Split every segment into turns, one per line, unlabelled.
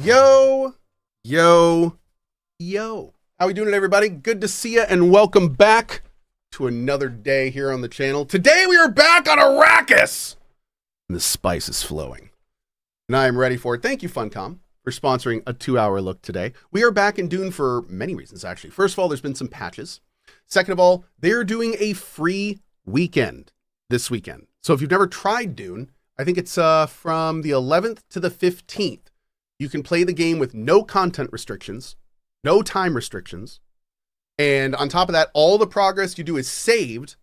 Yo, yo, yo. How we doing, everybody? Good to see you, and welcome back to another day here on the channel. Today we are back on Arrakis, and the spice is flowing, and I am ready for it. Thank you, Funcom, for sponsoring a 2-hour look today. We are back in Dune for many reasons, actually. First of all, there's been some patches. Second of all, they're doing a free weekend this weekend. So if you've never tried Dune, I think it's from the 11th to the 15th. You can play the game with no content restrictions, no time restrictions. And on top of that, all the progress you do is saved.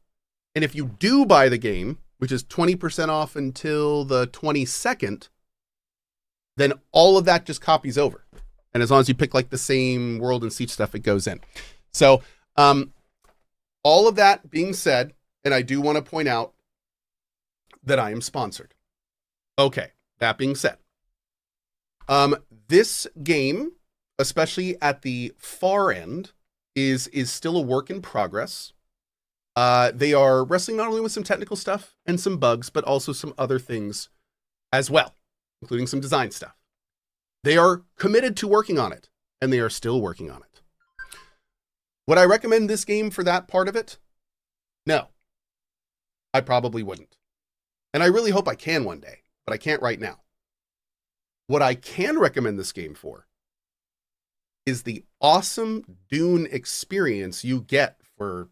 And if you do buy the game, which is 20% off until the 22nd, then all of that just copies over. And as long as you pick like the same world and siege stuff, it goes in. So all of that being said, and I do want to point out that I am sponsored. Okay, that being said, this game, especially at the far end, is still a work in progress. They are wrestling not only with some technical stuff and some bugs, but also some other things as well, including some design stuff. They are committed to working on it, and they are still working on it. Would I recommend this game for that part of it? No, I probably wouldn't. And I really hope I can one day, but I can't right now. What I can recommend this game for is the awesome Dune experience you get for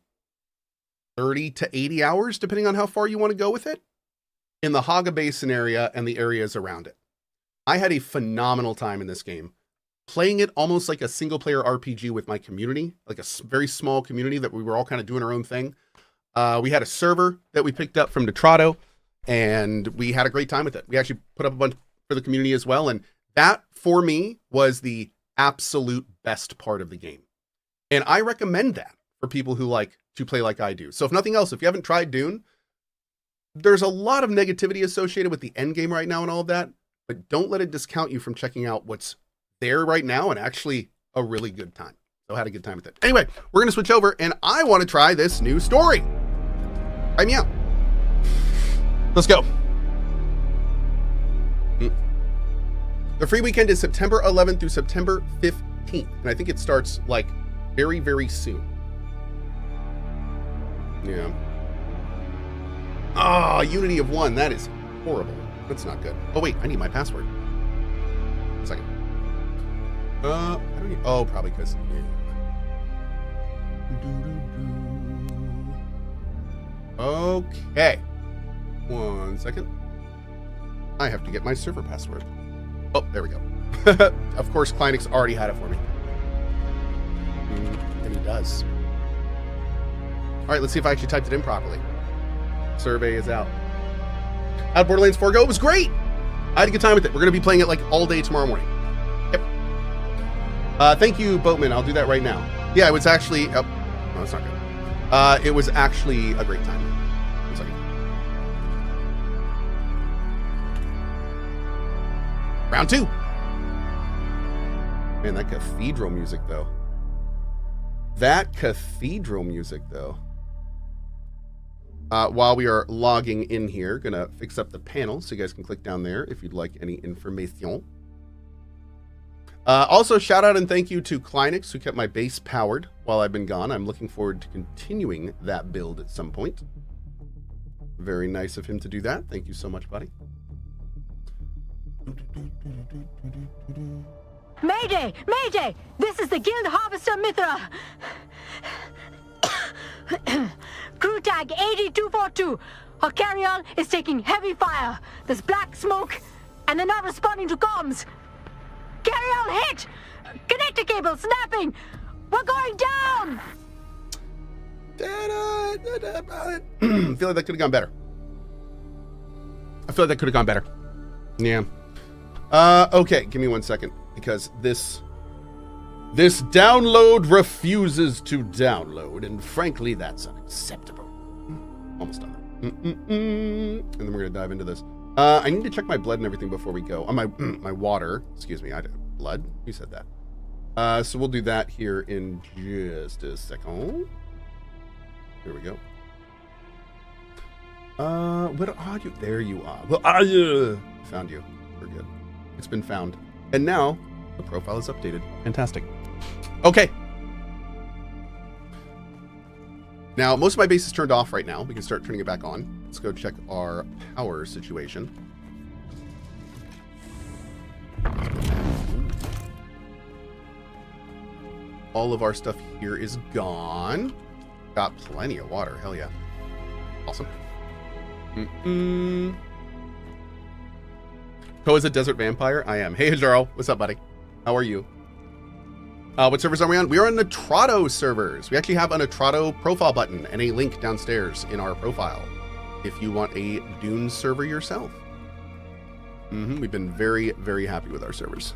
30 to 80 hours, depending on how far you want to go with it, in the Haga Basin area and the areas around it. I had a phenomenal time in this game, playing it almost like a single-player RPG with my community, like a very small community that we were all kind of doing our own thing. We had a server that we picked up from Detrato, and we had a great time with it. We actually put up a bunch for the community as well, and that, for me, was the absolute best part of the game. And I recommend that for people who like to play like I do. So if nothing else, if you haven't tried Dune, there's a lot of negativity associated with the end game right now and all of that, but don't let it discount you from checking out what's there right now and actually a really good time. So I had a good time with it. Anyway, we're going to switch over, and I want to try this new story. Try me out. Let's go. The free weekend is September 11th through September 15th. And I think it starts like very, very soon. Yeah. Ah, Unity of 1. That is horrible. That's not good. Oh, wait. I need my password. 1 second. I don't need... Oh, probably because... Okay. 1 second. I have to get my server password. Oh, there we go. Of course, Kleinix already had it for me. And he does. All right, let's see if I actually typed it in properly. Survey is out. How'd Borderlands 4 go? It was great. I had a good time with it. We're going to be playing it like all day tomorrow morning. Yep. Thank you, Boatman. I'll do that right now. Yeah, it was actually... Oh, no, that's not good. It was actually a great time. 1 second. Round 2. Man, that cathedral music, though. While we are logging in here, gonna fix up the panel so you guys can click down there if you'd like any information. Also, shout out and thank you to Kleinix, who kept my base powered while I've been gone. I'm looking forward to continuing that build at some point. Very nice of him to do that. Thank you so much, buddy.
Mayday! Mayday! This is the Guild Harvester Mithra! Crew tag 8242. Our carry-on is taking heavy fire. There's black smoke, and they're not responding to comms. Carry-on hit! Connector cable snapping! We're going down!
I feel like that could have gone better. Yeah. Okay, give me 1 second, because this download refuses to download, and frankly, that's unacceptable. Almost done. And then we're gonna dive into this. I need to check my blood and everything before we go. On my water, excuse me, blood? Who said that? So we'll do that here in just a second. Here we go. Where are you? There you are. Where are you? Found you. We're good. It's been found. And now The profile is updated. Fantastic. Okay. Now, most of my base is turned off right now. We can start turning it back on. Let's go check our power situation. All of our stuff here is gone. Got plenty of water. Hell yeah. Awesome. Cohh is a desert vampire? I am. Hey, Hajaro. What's up, buddy? How are you? What servers are we on? We are on Natrado servers. We actually have a Natrado profile button and a link downstairs in our profile if you want a Dune server yourself. We've been very, very happy with our servers.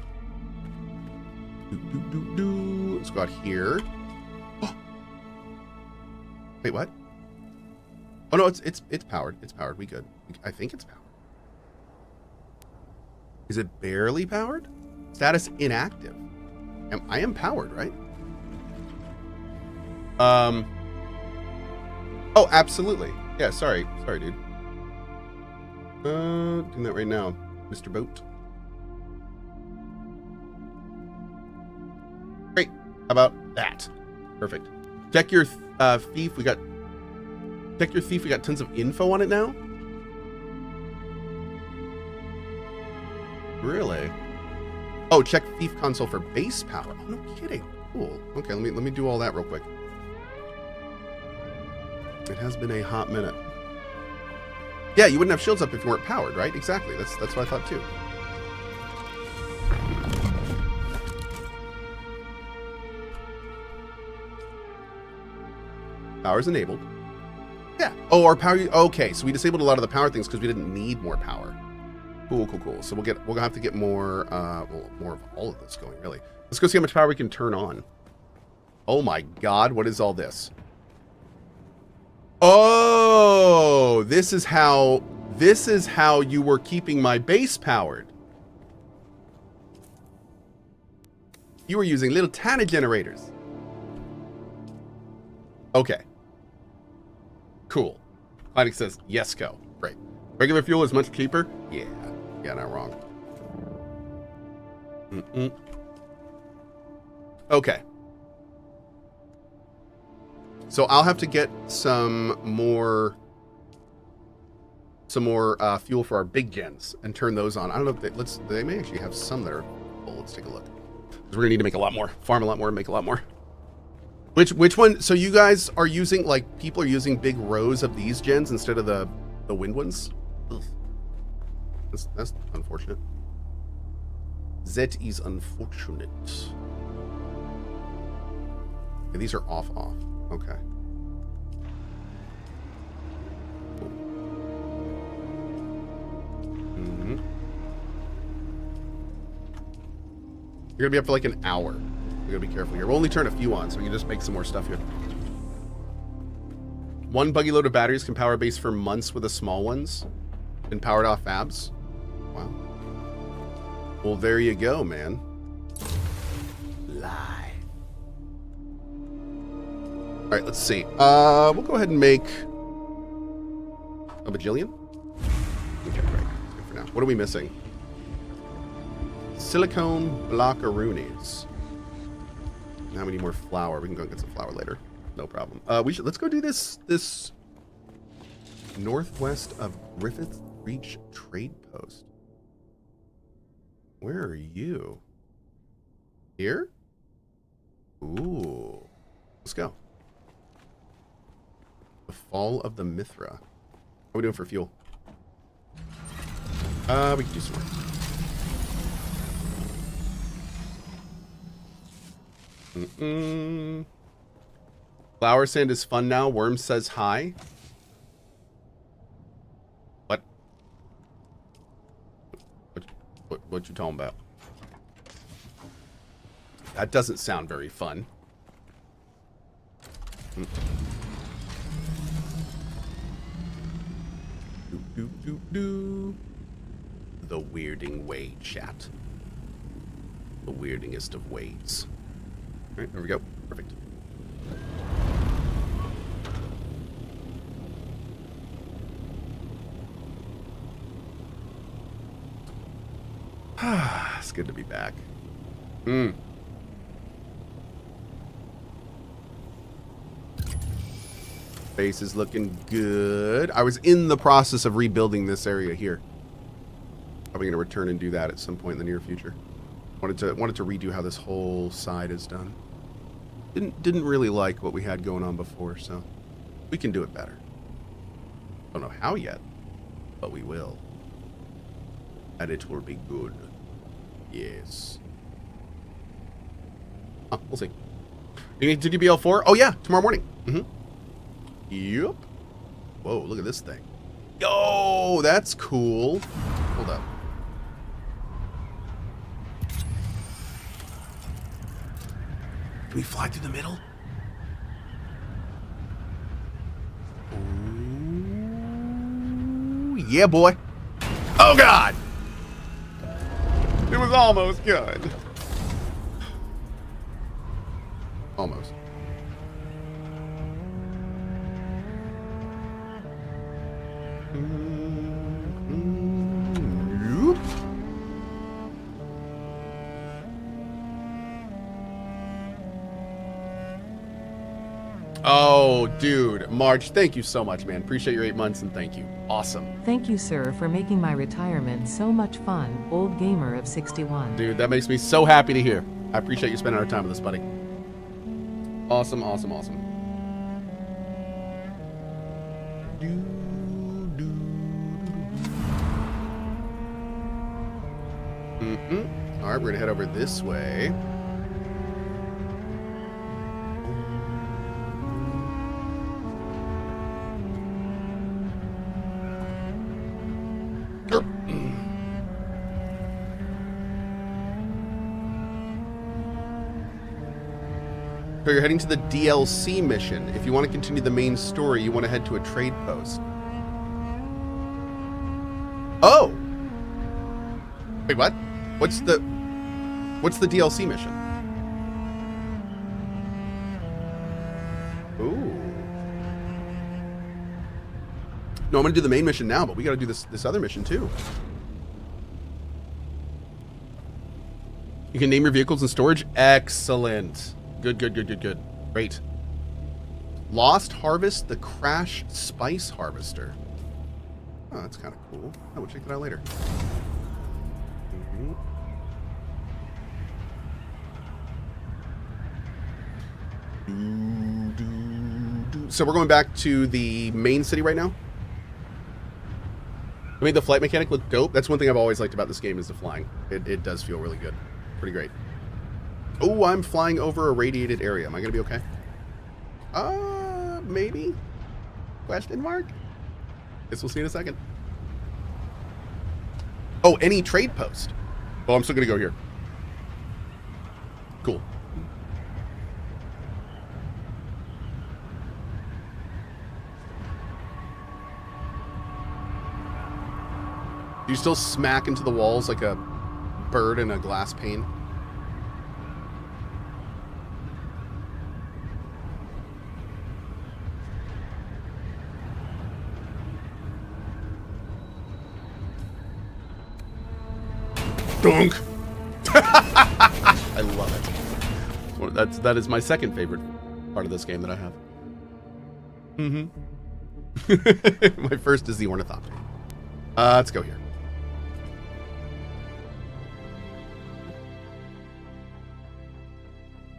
Let's go out here. Oh. Wait, what? Oh no, it's powered. It's powered. We good. I think it's powered. Is it barely powered? Status inactive. I am powered, right? Oh, absolutely. Yeah, sorry, dude. Doing that right now, Mr. Boat. Great. How about that? Perfect. Check your thief. Check your thief. We got tons of info on it now. Really? Oh, check thief console for base power. Oh, no kidding. Cool. Okay, let me do all that real quick. It has been a hot minute. Yeah, you wouldn't have shields up if you weren't powered, right? Exactly. That's what I thought too. Power's enabled. Yeah. Oh, our power. Okay, so we disabled a lot of the power things because we didn't need more power. Cool. So we'll have to get more more of all of this going, really. Let's go see how much power we can turn on. Oh my god, what is all this? Oh, this is how you were keeping my base powered. You were using little tiny generators. Okay. Cool. Clinic says, yes, go. Great. Regular fuel is much cheaper? Yeah, not wrong. Okay. So I'll have to get some more fuel for our big gens and turn those on. I don't know if they may actually have some that are full. Let's take a look. Because we're gonna need to make a lot more, farm a lot more, make a lot more. Which one? So you guys are using, like, people are using big rows of these gens instead of the wind ones? Ugh. That's unfortunate. That is unfortunate. Okay, these are off. Okay. Cool. You're gonna be up for like an hour. We gotta be careful here. We'll only turn a few on, so we can just make some more stuff here. One buggy load of batteries can power a base for months with the small ones. And powered off fabs. Wow. Well, there you go, man. Lie. All right, let's see. We'll go ahead and make a bajillion. Okay, great. Good for now. What are we missing? Silicone blockaroonies. How many more flour? We can go and get some flour later. No problem. Let's go do this northwest of Griffith Reach trade post. Where are you? Here? Ooh. Let's go. The Fall of the Mithra. How are we doing for fuel? We can do some more. Flower sand is fun now. Worm says hi. What you talking about? That doesn't sound very fun. The weirding way, chat. The weirdingest of ways. All right, there we go. Perfect. It's good to be back. Hmm. Base is looking good. I was in the process of rebuilding this area here. Probably going to return and do that at some point in the near future. Wanted to redo how this whole side is done. Didn't really like what we had going on before, so we can do it better. Don't know how yet, but we will. And it will be good. Yes. Oh, we'll see. You need to do BL4? Oh yeah, tomorrow morning. Mm-hmm. Yep. Whoa, look at this thing. Yo, that's cool. Hold up. Can we fly through the middle? Ooh, yeah, boy. Oh, God. It was almost good. Almost. Yep. Oh, dude. Marge, thank you so much, man. Appreciate your 8 months and thank you. Awesome.
Thank you, sir, for making my retirement so much fun, old gamer of 61.
Dude, that makes me so happy to hear. I appreciate you spending our time with us, buddy. Awesome, awesome, awesome. All right, we're gonna head over this way. So you're heading to the DLC mission. If you want to continue the main story, you want to head to a trade post. Oh! Wait, what? What's the DLC mission? Ooh. No, I'm gonna do the main mission now, but we gotta do this other mission too. You can name your vehicles in storage. Excellent. Good. Great. Lost Harvest, the Crash Spice Harvester. Oh, that's kind of cool. Oh, we'll check that out later. So we're going back to the main city right now. I mean, the flight mechanic looked dope. That's one thing I've always liked about this game is the flying. It does feel really good. Pretty great. Oh, I'm flying over a radiated area. Am I going to be okay? Maybe? Question mark? Guess we'll see in a second. Oh, any trade post. Oh, I'm still going to go here. Cool. Do you still smack into the walls like a bird in a glass pane? Dunk. I love it. Well, that is my second favorite part of this game that I have. Mm-hmm. My first is the ornithopter. Let's go here.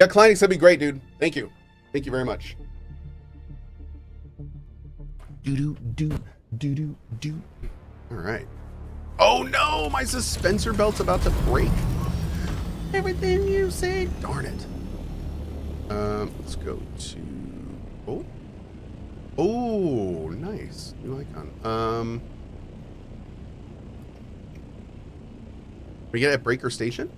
Yeah, Kleinix, that'd be great, dude. Thank you. Thank you very much. Do. All right. Oh no, my suspensor belt's about to break. Everything you say, darn it. Let's go to. Oh, nice new icon. We get at Breaker Station.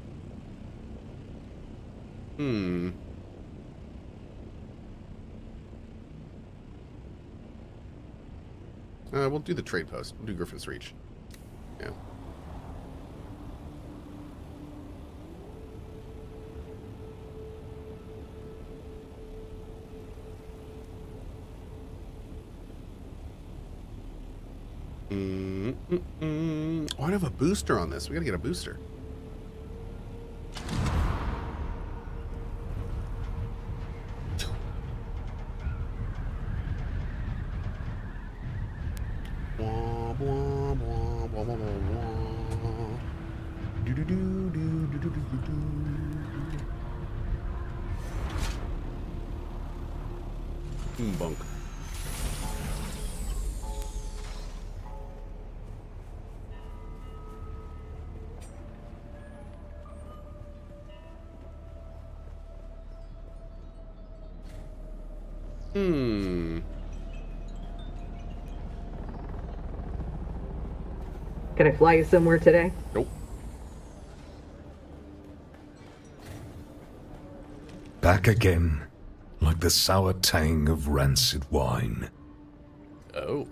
We'll do the trade post. We'll do Griffin's Reach. Yeah. Oh, I have a booster on this. We gotta get a booster. Blah, blah, blah, blah, blah, blah. Do, do, do, do, do, do, do, do. Bunk.
Can I fly you somewhere today?
Nope.
Back again, like the sour tang of rancid wine.
Oh.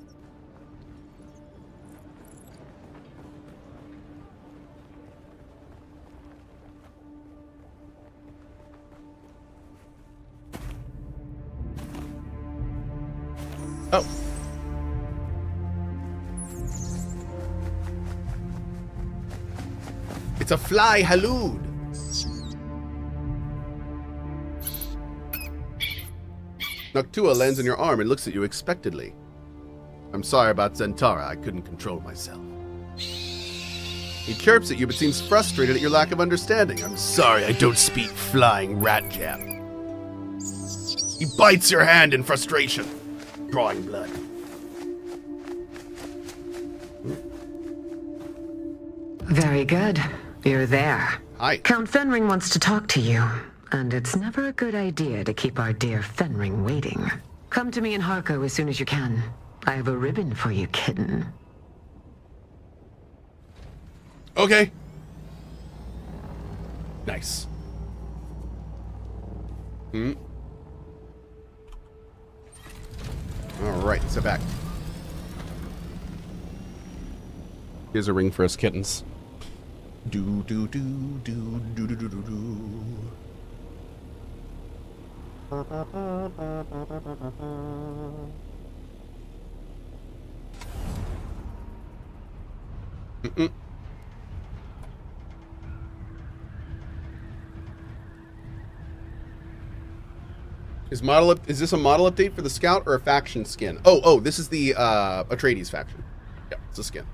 Oh. It's a fly halud. Noctua lands on your arm and looks at you expectantly. I'm sorry about Zentara, I couldn't control myself. He chirps at you but seems frustrated at your lack of understanding. I'm sorry, I don't speak flying rat jam. He bites your hand in frustration, drawing blood.
Very good. You're there.
Hi.
Count Fenring wants to talk to you, and it's never a good idea to keep our dear Fenring waiting. Come to me in Harko as soon as you can. I have a ribbon for you, kitten.
Okay. Nice. Alright, sit back. Here's a ring for us kittens. Do do do do do do do do do. Is this a model update for the scout or a faction skin? Oh, this is the Atreides faction. Yeah, it's a skin.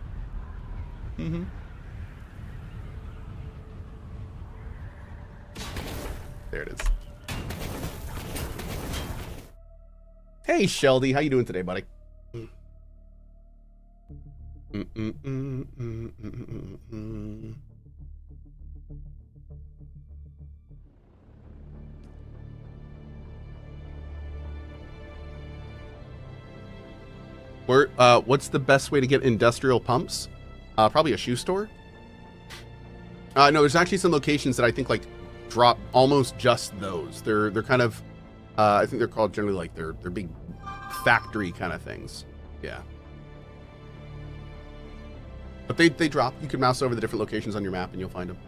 There it is. Hey, Sheldy, how you doing today, buddy? What's the best way to get industrial pumps? Probably a shoe store. No, there's actually some locations that I think like drop almost just those. They're kind of, I think they're called generally like they're big factory kind of things. Yeah. But they drop. You can mouse over the different locations on your map and you'll find them.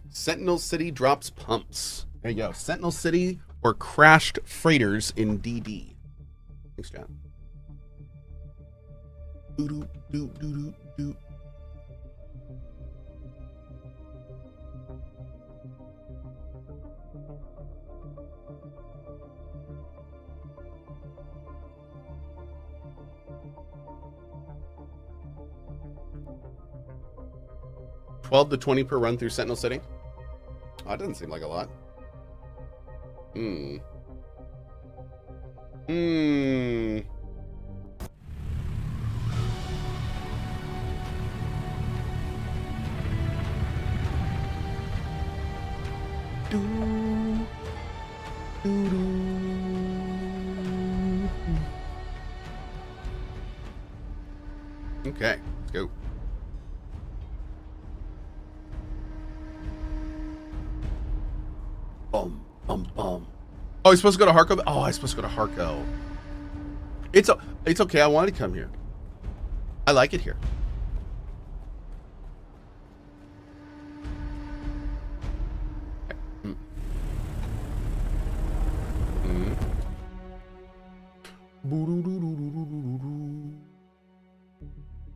Sentinel City drops pumps. There you go. Sentinel City or crashed freighters in DD. Thanks, John. Doo doo doo doo doo. $12 to $20 per run through Sentinel City. Oh, that doesn't seem like a lot. Okay, let's go. Bum, bum, bum. Oh, he's supposed to go to Harko? Oh, I'm supposed to go to Harko. It's okay. I wanted to come here. I like it here.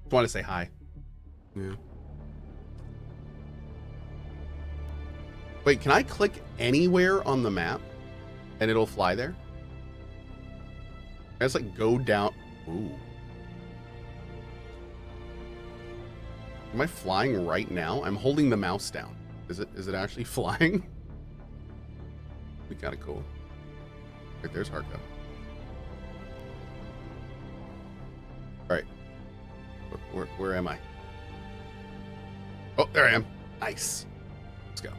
Just want to say hi. Yeah. Wait, can I click anywhere on the map and it'll fly there? I just like go down. Ooh. Am I flying right now? I'm holding the mouse down. Is it actually flying? Be kind of cool. Right, there's Harko. All right. Where am I? Oh, there I am. Nice. Let's go.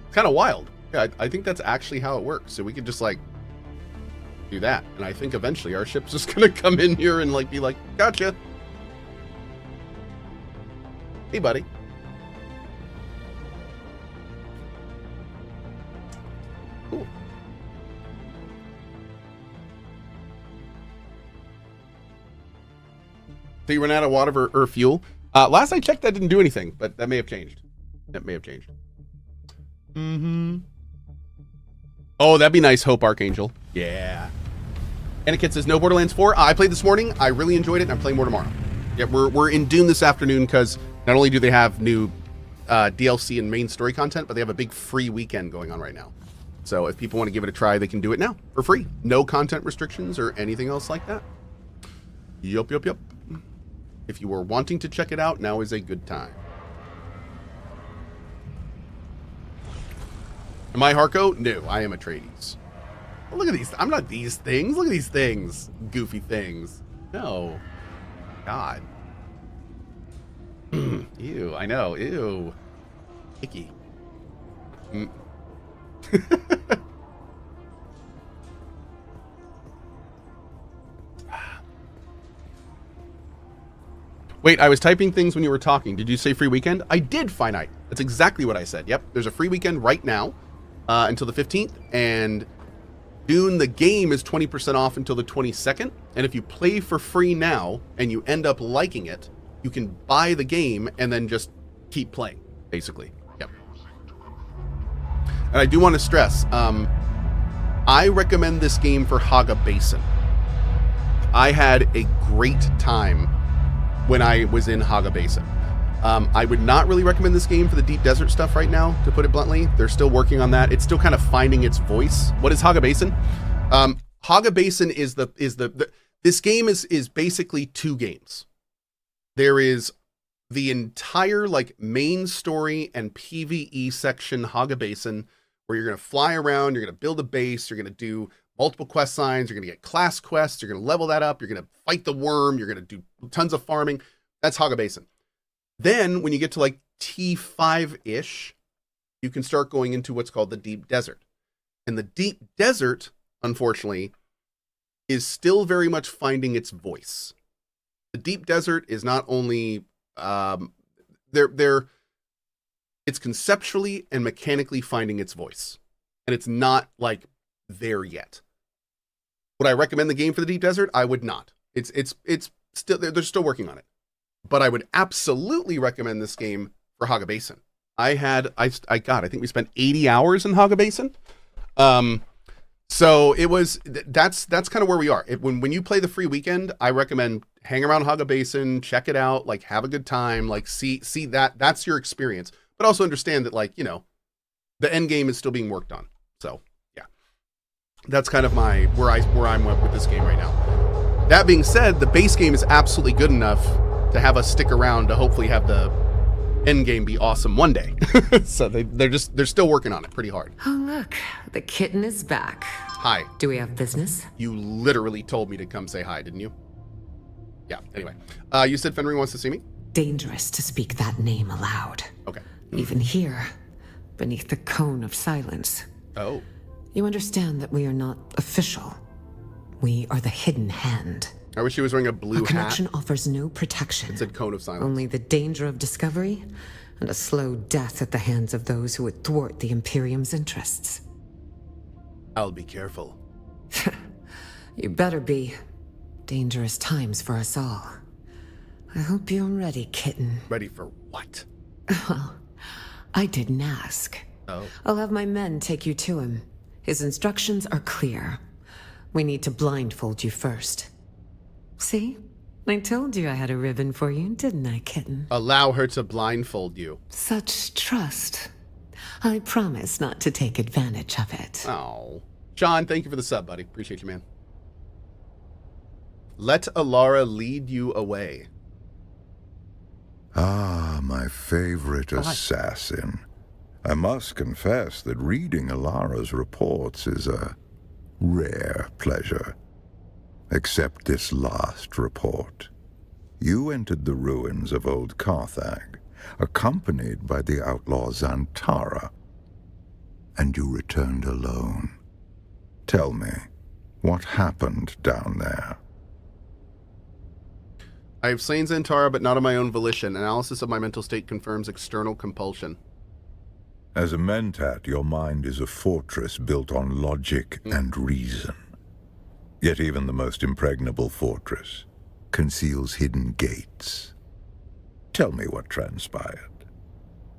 It's kind of wild. Yeah, I think that's actually how it works. So we could just like do that, and I think eventually our ship's just gonna come in here and like be like, gotcha. Hey, buddy. Cool. So you run out of water or fuel? Last I checked, that didn't do anything, but that may have changed. That may have changed. Mm-hmm. Oh, that'd be nice, Hope Archangel. Yeah. Anakin says, no Borderlands 4. I played this morning. I really enjoyed it, and I'm playing more tomorrow. Yeah, we're in Dune this afternoon because not only do they have new DLC and main story content, but they have a big free weekend going on right now. So if people want to give it a try, they can do it now for free. No content restrictions or anything else like that. Yup. If you were wanting to check it out, now is a good time. Am I Harko? No, I am Atreides. Oh, look at these. I'm not these things. Look at these things. Goofy things. No. God. Ew, I know. Ew. Icky. Wait, I was typing things when you were talking. Did you say free weekend? I did, Finite. That's exactly what I said. Yep, there's a free weekend right now until the 15th, and Dune, the game, is 20% off until the 22nd. And if you play for free now and you end up liking it, you can buy the game and then just keep playing, basically. Yep. And I do want to stress, I recommend this game for Haga Basin. I had a great time when I was in Haga Basin. I would not really recommend this game for the deep desert stuff right now, to put it bluntly. They're still working on that. It's still kind of finding its voice. What is Haga Basin? Haga Basin is this game is basically two games. There is the entire like main story and PvE section Haga Basin, where you're going to fly around, you're going to build a base, you're going to do multiple quest lines, you're going to get class quests, you're going to level that up, you're going to fight the worm, you're going to do tons of farming. That's Haga Basin. Then when you get to like T5-ish, you can start going into what's called the deep desert. And the deep desert, unfortunately, is still very much finding its voice. The deep desert is not only it's conceptually and mechanically finding its voice. And it's not like there yet. Would I recommend the game for the deep desert? I would not. It's still, they're still working on it. But I would absolutely recommend this game for Haga Basin. I think we spent 80 hours in Haga Basin. So it was, that's kind of where we are. When you play the free weekend, I recommend hang around Haga Basin, check it out, like have a good time, like see that's your experience, but also understand that like, you know, the end game is still being worked on. So yeah, that's kind of where I'm with this game right now. That being said, the base game is absolutely good enough to have us stick around to hopefully have the end game be awesome one day. So they're still working on it pretty hard.
Oh, look, the kitten is back.
Hi.
Do we have business?
You literally told me to come say hi, didn't you? Yeah, anyway. You said Fenrir wants to see me?
Dangerous to speak that name aloud.
Okay.
Even here, beneath the cone of silence.
Oh.
You understand that we are not official. We are the hidden hand.
I wish he was wearing a blue
Our connection
hat.
offers no protection.
It said cone of silence.
Only the danger of discovery and a slow death at the hands of those who would thwart the Imperium's interests.
I'll be careful.
You better be. Dangerous times for us all. I hope you're ready, kitten.
Ready for what?
Well, I didn't ask.
Oh.
I'll have my men take you to him. His instructions are clear. We need to blindfold you first. See? I told you I had a ribbon for you, didn't I, kitten?
Allow her to blindfold you.
Such trust. I promise not to take advantage of it.
Oh. John, thank you for the sub, buddy. Appreciate you, man. Let Alara lead you away.
Ah, my favorite assassin. I must confess that reading Alara's reports is a rare pleasure. Except this last report. You entered the ruins of old Carthage, accompanied by the outlaw Zantara, and you returned alone. Tell me, what happened down there?
I have slain Zantara, but not of my own volition. Analysis of my mental state confirms external compulsion.
As a mentat, your mind is a fortress built on logic and reason. Yet even the most impregnable fortress conceals hidden gates. Tell me what transpired.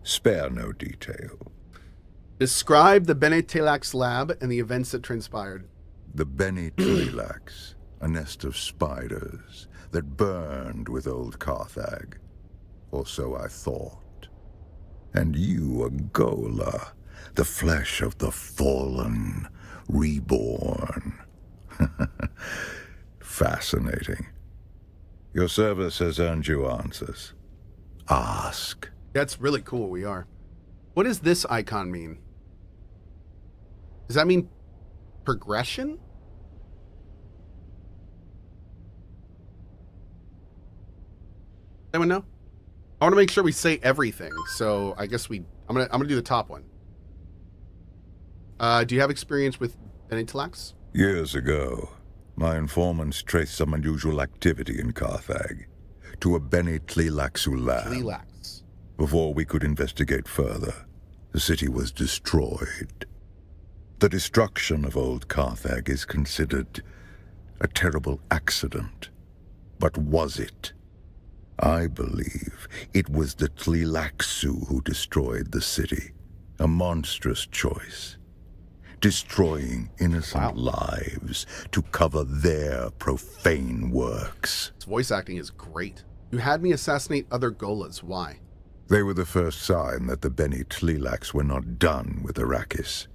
Spare no detail.
Describe the Bene Telax lab and the events that transpired.
The Bene Telax, a nest of spiders that burned with old Carthage. Or so I thought. And you, a Gola, the flesh of the fallen, reborn. Fascinating. Your service has earned you answers. Ask.
That's really cool, we are. What does this icon mean? Does that mean progression? Anyone know? I want to make sure we say everything, so I guess I'm gonna do the top one. Do you have experience with Bene Telax?
Years ago, my informants traced some unusual activity in Carthage to a Bene Telaxu lab.
Telax.
Before we could investigate further, the city was destroyed. The destruction of old Carthage is considered a terrible accident. But was it? I believe it was the Telaxu who destroyed the city. A monstrous choice. Destroying innocent lives to cover their profane works.
His voice acting is great. You had me assassinate other Golas. Why?
They were the first sign that the Bene Telax were not done with Arrakis.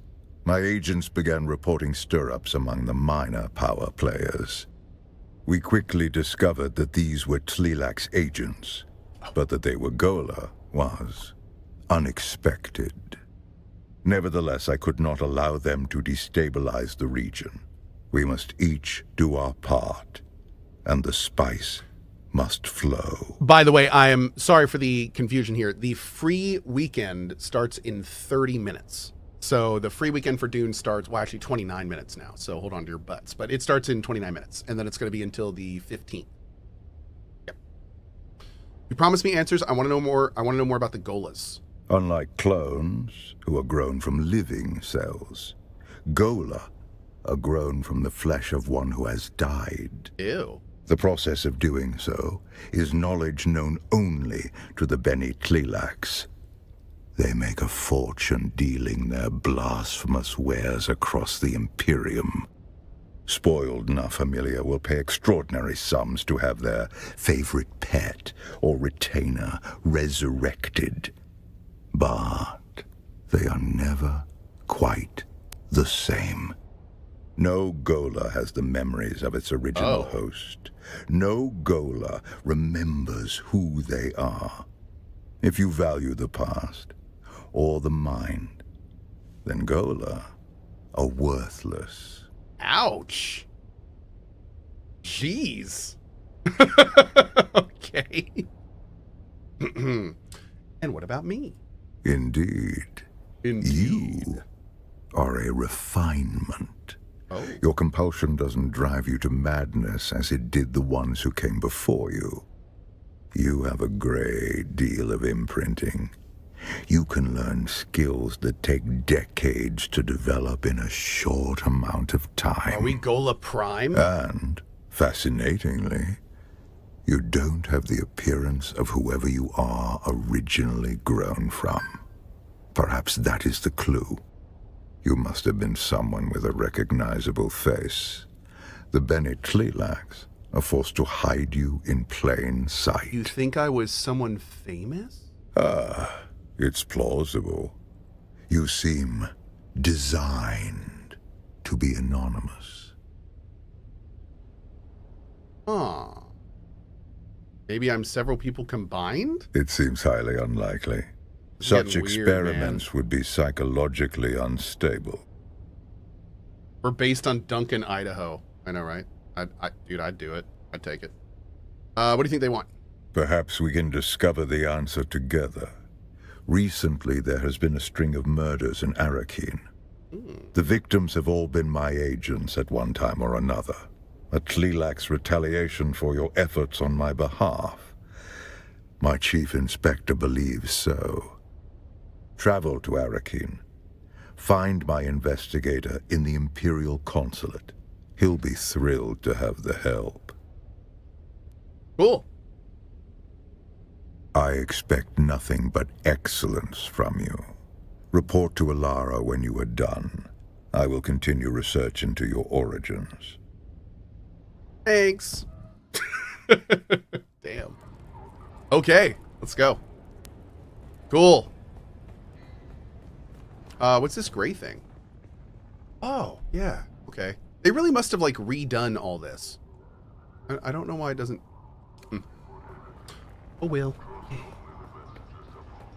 My agents began reporting stir-ups among the minor power players. We quickly discovered that these were Telax agents, but that they were Gola was unexpected. Nevertheless, I could not allow them to destabilize the region. We must each do our part, and the spice must flow.
By the way, I am sorry for the confusion here. The free weekend starts in 30 minutes. So the free weekend for Dune starts, well, actually 29 minutes now. So hold on to your butts. But it starts in 29 minutes, and then it's going to be until the 15th. Yep. You promised me answers. I want to know more. I want to know more about the Golas.
Unlike clones, who are grown from living cells, Gola are grown from the flesh of one who has died.
Ew.
The process of doing so is knowledge known only to the Bene Telax. They make a fortune dealing their blasphemous wares across the Imperium. Spoiled Na Familia will pay extraordinary sums to have their favorite pet or retainer resurrected. But they are never quite the same. No Gola has the memories of its original host. No Gola remembers who they are. If you value the past, or the mind, then Gola are worthless.
Ouch. Jeez. Okay. And what about me?
Indeed. You are a refinement.
Oh.
Your compulsion doesn't drive you to madness as it did the ones who came before you. You have a great deal of imprinting. You can learn skills that take decades to develop in a short amount of time.
Are we Gola Prime?
And, fascinatingly, you don't have the appearance of whoever you are originally grown from. Perhaps that is the clue. You must have been someone with a recognizable face, The Bene Tleilax are forced to hide you in plain sight.
You think I was someone famous?
It's plausible. You seem designed to be anonymous.
Huh. Maybe I'm several people combined?
It seems highly unlikely.
It's
Such
getting weird,
experiments would be psychologically unstable.
We're based on Duncan, Idaho. I know, right? Dude, I'd do it. I'd take it. What do you think they want?
Perhaps we can discover the answer together. Recently, there has been a string of murders in Arrakeen. The victims have all been my agents at one time or another. A Tleilax retaliation for your efforts on my behalf. My chief inspector believes so. Travel to Arrakeen. Find my investigator in the Imperial Consulate. He'll be thrilled to have the help.
Cool.
I expect nothing but excellence from you. Report to Alara when you are done. I will continue research into your origins.
Thanks. Damn. Okay, let's go. Cool. What's this gray thing? Oh, yeah. Okay. They really must have, like, redone all this. I don't know why it doesn't... Oh, well.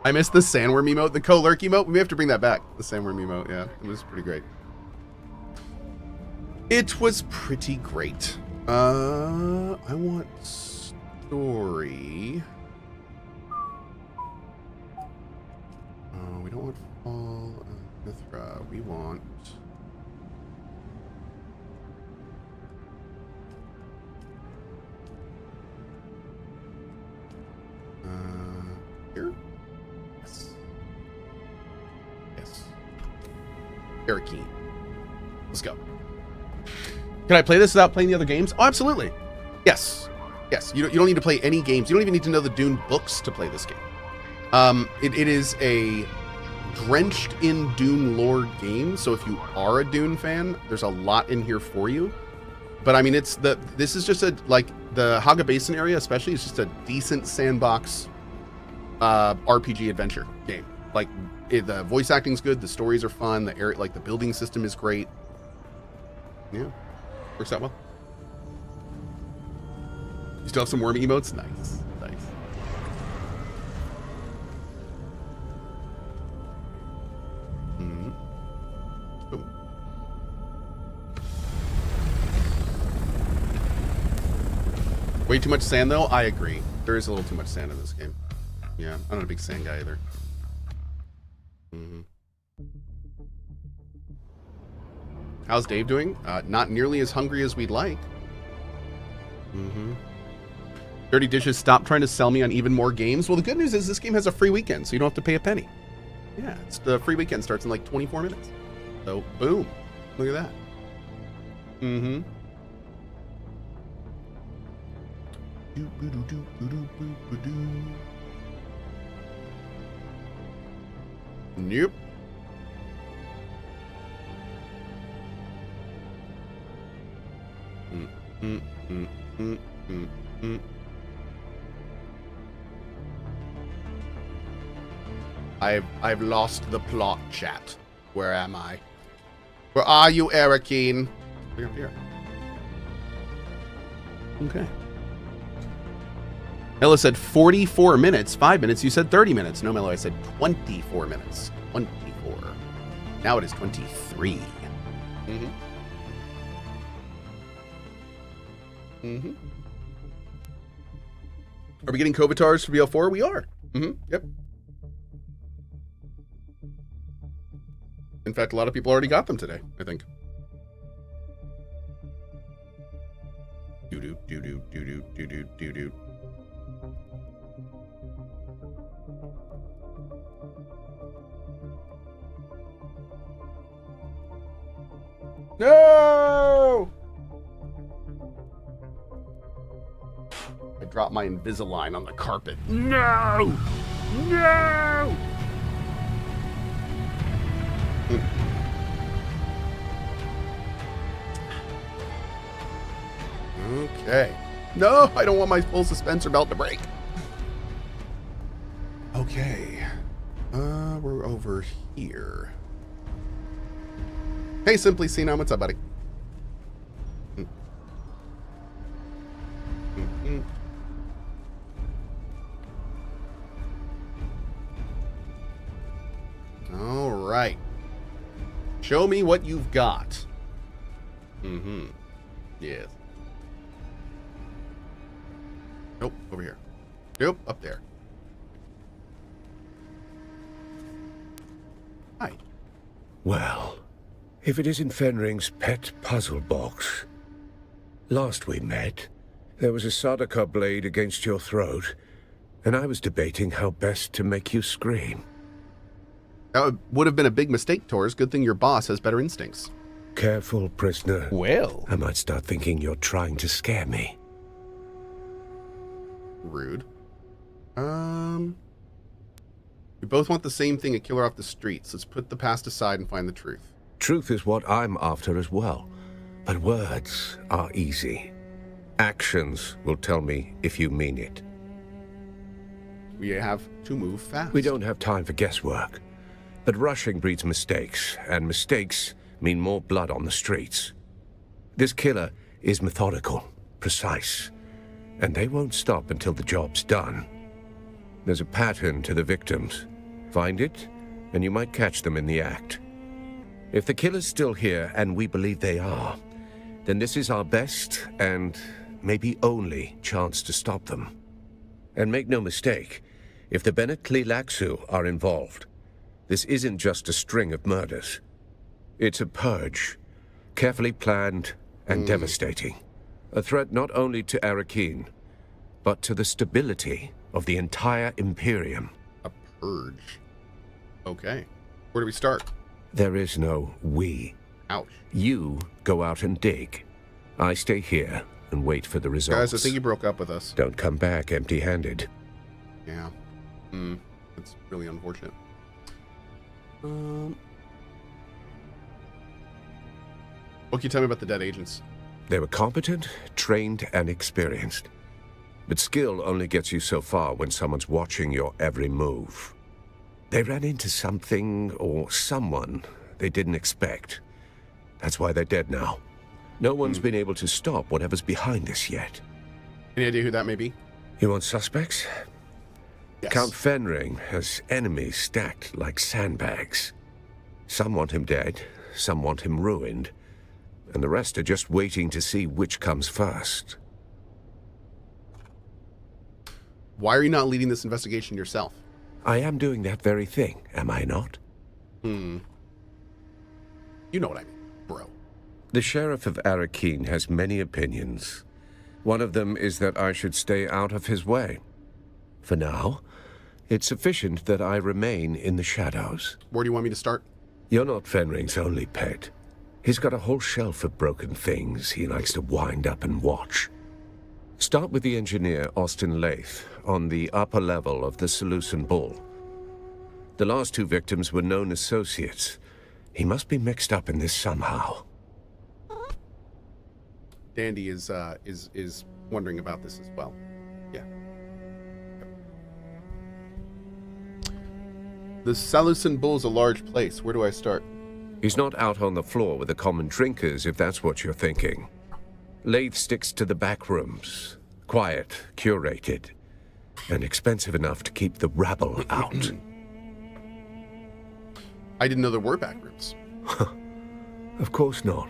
I missed the sandworm emote, the Cohh emote. We may have to bring that back. The sandworm emote, yeah. It was pretty great. It was pretty great. I want story. We don't want Fall Mithra. We want... here? Yes. Yes. Arrakeen. Let's go. Can I play this without playing the other games? Oh, absolutely. Yes. Yes. You don't need to play any games. You don't even need to know the Dune books to play this game. It is a drenched in Dune lore game. So if you are a Dune fan, there's a lot in here for you. But I mean, this is just the Haga Basin area, especially, is just a decent sandbox RPG adventure game. Like, the voice acting's good, the stories are fun, the building system is great. Yeah, works out well. You still have some worm emotes? Nice, nice. Boom. Way too much sand, though? I agree. There is a little too much sand in this game. Yeah, I'm not a big sand guy either. How's Dave doing? Not nearly as hungry as we'd like. Dirty Dishes, stop trying to sell me on even more games. Well, the good news is this game has a free weekend, so you don't have to pay a penny. Yeah, the free weekend starts in like 24 minutes. So, boom. Look at that. Nope. I've lost the plot, chat. Where am I? Where are you, Arrakeen? We're up here. Okay. Ella said 44 minutes, 5 minutes. You said 30 minutes. No, Mello, I said 24 minutes. 24. Now it is 23. Are we getting Kovatars for BL4? We are. Yep. In fact, a lot of people already got them today, I think. Doo-doo, doo-doo, doo-doo, doo-doo, doo-doo. No! I dropped my Invisalign on the carpet. No! No! Okay. No, I don't want my full suspensor belt to break. Okay. We're over here. Hey, Simply Seen, what's up, buddy? All right. Show me what you've got. Yes. Nope, over here. Nope, up there. Hi.
Well, if it isn't Fenring's pet puzzle box. Last we met, there was a Sardaukar blade against your throat, and I was debating how best to make you scream.
That would have been a big mistake, Tors. Good thing your boss has better instincts.
Careful, prisoner.
Well.
I might start thinking you're trying to scare me.
Rude. We both want the same thing, a killer off the streets. Let's put the past aside and find the truth.
Truth is what I'm after as well. But words are easy. Actions will tell me if you mean it.
We have to move fast.
We don't have time for guesswork. But rushing breeds mistakes, and mistakes mean more blood on the streets. This killer is methodical, precise, and they won't stop until the job's done. There's a pattern to the victims. Find it, and you might catch them in the act. If the killer's still here, and we believe they are, then this is our best and maybe only chance to stop them. And make no mistake, if the Bene Tleilaxu are involved, this isn't just a string of murders. It's a purge, carefully planned and devastating. A threat not only to Arrakeen, but to the stability of the entire Imperium.
A purge. Okay. Where do we start?
There is no we.
Ouch.
You go out and dig. I stay here and wait for the results.
Guys, I think you broke up with us.
Don't come back empty-handed.
Yeah. That's really unfortunate. What can you tell me about the dead agents?
They were competent, trained, and experienced. But skill only gets you so far when someone's watching your every move. They ran into something or someone they didn't expect. That's why they're dead now. No one's been able to stop whatever's behind this yet.
Any idea who that may be?
You want suspects?
Yes.
Count Fenring has enemies stacked like sandbags. Some want him dead, some want him ruined, and the rest are just waiting to see which comes first.
Why are you not leading this investigation yourself?
I am doing that very thing, am I not?
You know what I mean, bro.
The Sheriff of Arrakeen has many opinions. One of them is that I should stay out of his way. For now, it's sufficient that I remain in the shadows.
Where do you want me to start?
You're not Fenring's only pet. He's got a whole shelf of broken things he likes to wind up and watch. Start with the engineer, Austin Lath, on the upper level of the Seleucid Bull. The last two victims were known associates. He must be mixed up in this somehow.
Dandy is wondering about this as well. Yeah. The Seleucid Bull's a large place. Where do I start?
He's not out on the floor with the common drinkers, if that's what you're thinking. Lath sticks to the back rooms. Quiet, curated, and expensive enough to keep the rabble out.
I didn't know there were back rooms.
Of course not.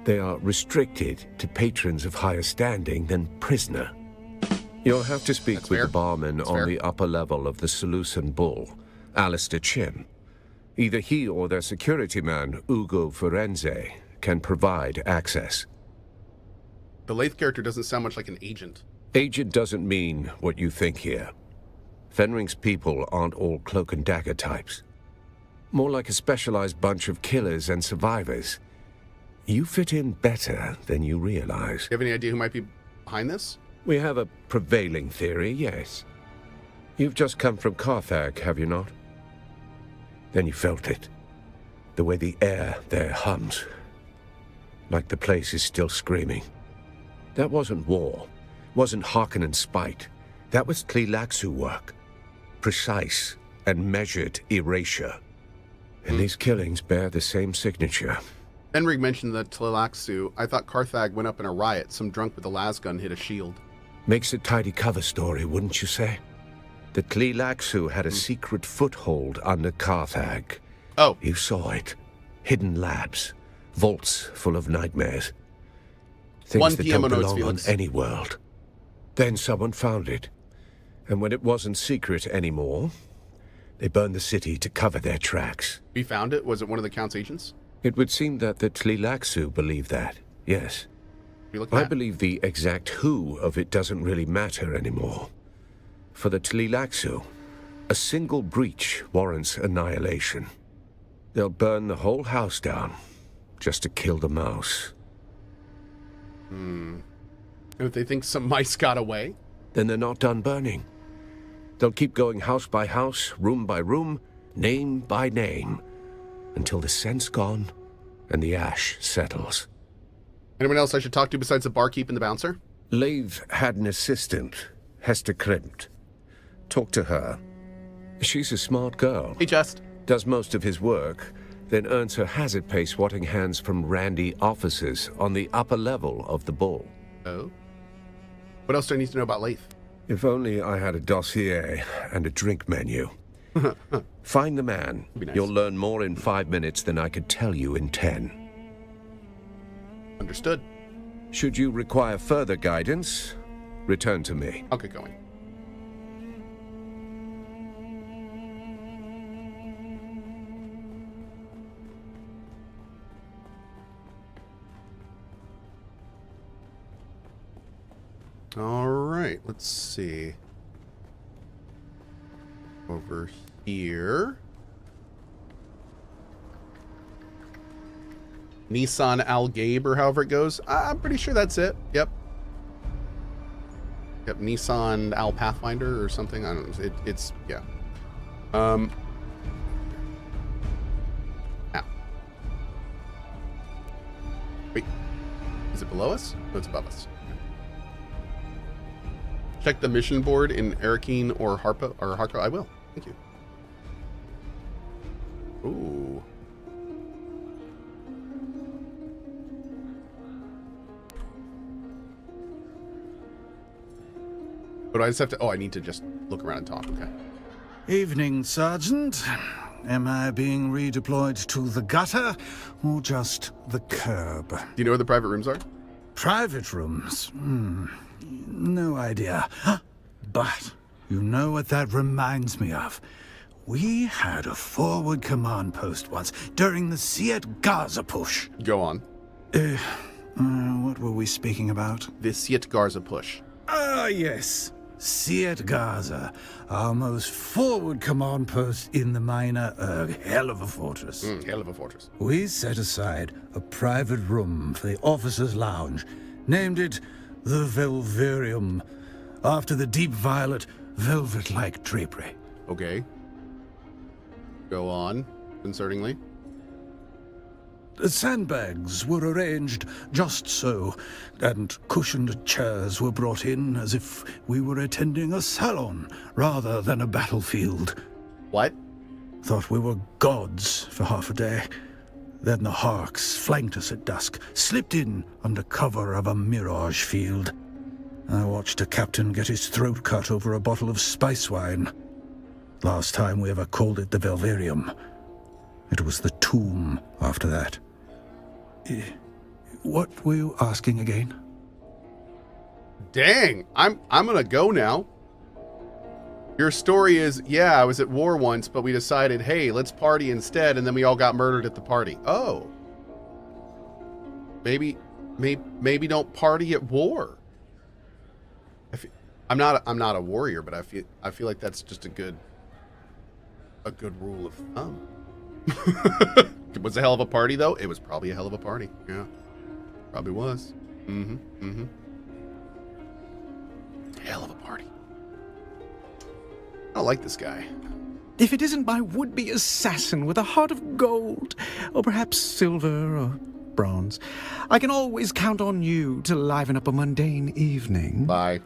They are restricted to patrons of higher standing than prisoner. You'll have to speak
That's
with
fair.
the barman
That's
on
fair.
the upper level of the Seleucid Bull, Alistair Chin. Either he or their security man, Ugo Firenze, can provide access.
The Lath character doesn't sound much like an agent.
Agent doesn't mean what you think here. Fenring's people aren't all cloak and dagger types. More like a specialized bunch of killers and survivors. You fit in better than you realize.
Do you have any idea who might be behind this?
We have a prevailing theory, yes. You've just come from Carthage, have you not? Then you felt it. The way the air there hums. Like the place is still screaming. That wasn't war. Wasn't Harkonnen's spite. That was Tleilaxu work. Precise and measured erasure. And these killings bear the same signature.
Enrig mentioned the Tleilaxu. I thought Carthag went up in a riot. Some drunk with a lasgun hit a shield.
Makes a tidy cover story, wouldn't you say? The Tleilaxu had a secret foothold under Carthag.
Oh.
You saw it. Hidden labs. Vaults full of nightmares. Things
1
that
PM
don't
on notes,
belong on
Felix.
any world. Then someone found it. And when it wasn't secret anymore, they burned the city to cover their tracks.
We found it? Was it one of the Count's agents?
It would seem that the Tleilaxu believe that, yes.
We looked
I
at?
believe the exact who of it doesn't really matter anymore. For the Tleilaxu, a single breach warrants annihilation. They'll burn the whole house down just to kill the mouse.
And if they think some mice got away?
Then they're not done burning. They'll keep going house by house, room by room, name by name, until the scent's gone and the ash settles.
Anyone else I should talk to besides the barkeep and the bouncer?
Leif had an assistant, Hester Klimt. Talk to her. She's a smart girl.
Hey, Jest.
Does most of his work, then earns her hazard pay swatting hands from randy officers on the upper level of the Bull.
Oh? What else do I need to know about Leif?
If only I had a dossier and a drink menu. Find the man.
Be nice.
You'll learn more in 5 minutes than I could tell you in 10.
Understood.
Should you require further guidance, return to me.
I'll get going. All right, let's see. Over here. Nissan Al Gabe, or however it goes. I'm pretty sure that's it. Yep. Yep, Nissan Al Pathfinder or something. I don't know. It's yeah. Ow. Wait. Is it below us? No, it's above us. Check the mission board in Arakeen or Harko. I will. Thank you. Ooh. But I just have to. Oh, I need to just look around and talk. Okay.
Evening, Sergeant. Am I being redeployed to the gutter or just the curb?
Do you know where the private rooms are?
Private rooms? No idea. But you know what that reminds me of? We had a forward command post once during the Siet Gaza push.
Go on.
What were we speaking about?
The Siet Garza push.
Ah, yes. Siet Gaza, our most forward command post in the minor, a hell of a fortress.
Hell of a fortress.
We set aside a private room for the officers' lounge, named it the Velverium, after the deep violet, velvet-like drapery.
Okay. Go on. Concertingly.
The sandbags were arranged just so, and cushioned chairs were brought in as if we were attending a salon rather than a battlefield.
What?
Thought we were gods for half a day. Then the Harks flanked us at dusk, slipped in under cover of a mirage field. I watched a captain get his throat cut over a bottle of spice wine. Last time we ever called it the Velverium. It was the tomb after that. What were you asking again?
Dang, I'm gonna go now. Your story is, yeah, I was at war once, but we decided, hey, let's party instead, and then we all got murdered at the party. Oh. Maybe don't party at war. I'm not a warrior, but I feel like that's just a good rule of thumb. It was a hell of a party, though. It was probably a hell of a party. Yeah, probably was. Hell of a party. I don't like this guy.
If it isn't my would-be assassin with a heart of gold, or perhaps silver, or bronze. I can always count on you to liven up a mundane evening.
Bye.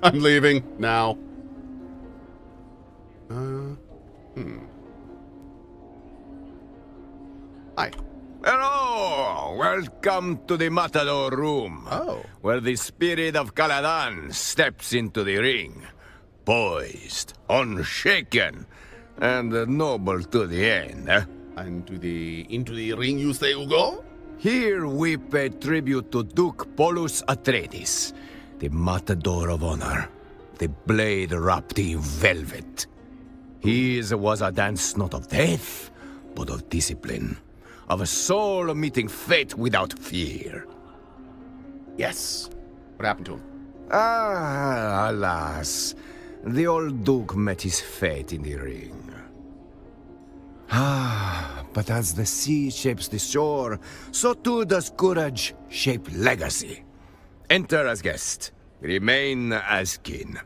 I'm leaving now. Hi.
Hello! Welcome to the Matador room.
Oh.
Where the spirit of Caladan steps into the ring. Poised, unshaken, and noble to the end.
Into the ring you say, Hugo?
Here we pay tribute to Duke Polus Atreides, the Matador of Honor, the blade wrapped in velvet. His was a dance not of death, but of discipline, of a soul meeting fate without fear.
Yes. What happened to him?
Ah, alas, the old Duke met his fate in the ring. Ah, but as the sea shapes the shore, so too does courage shape legacy. Enter as guest, remain as kin.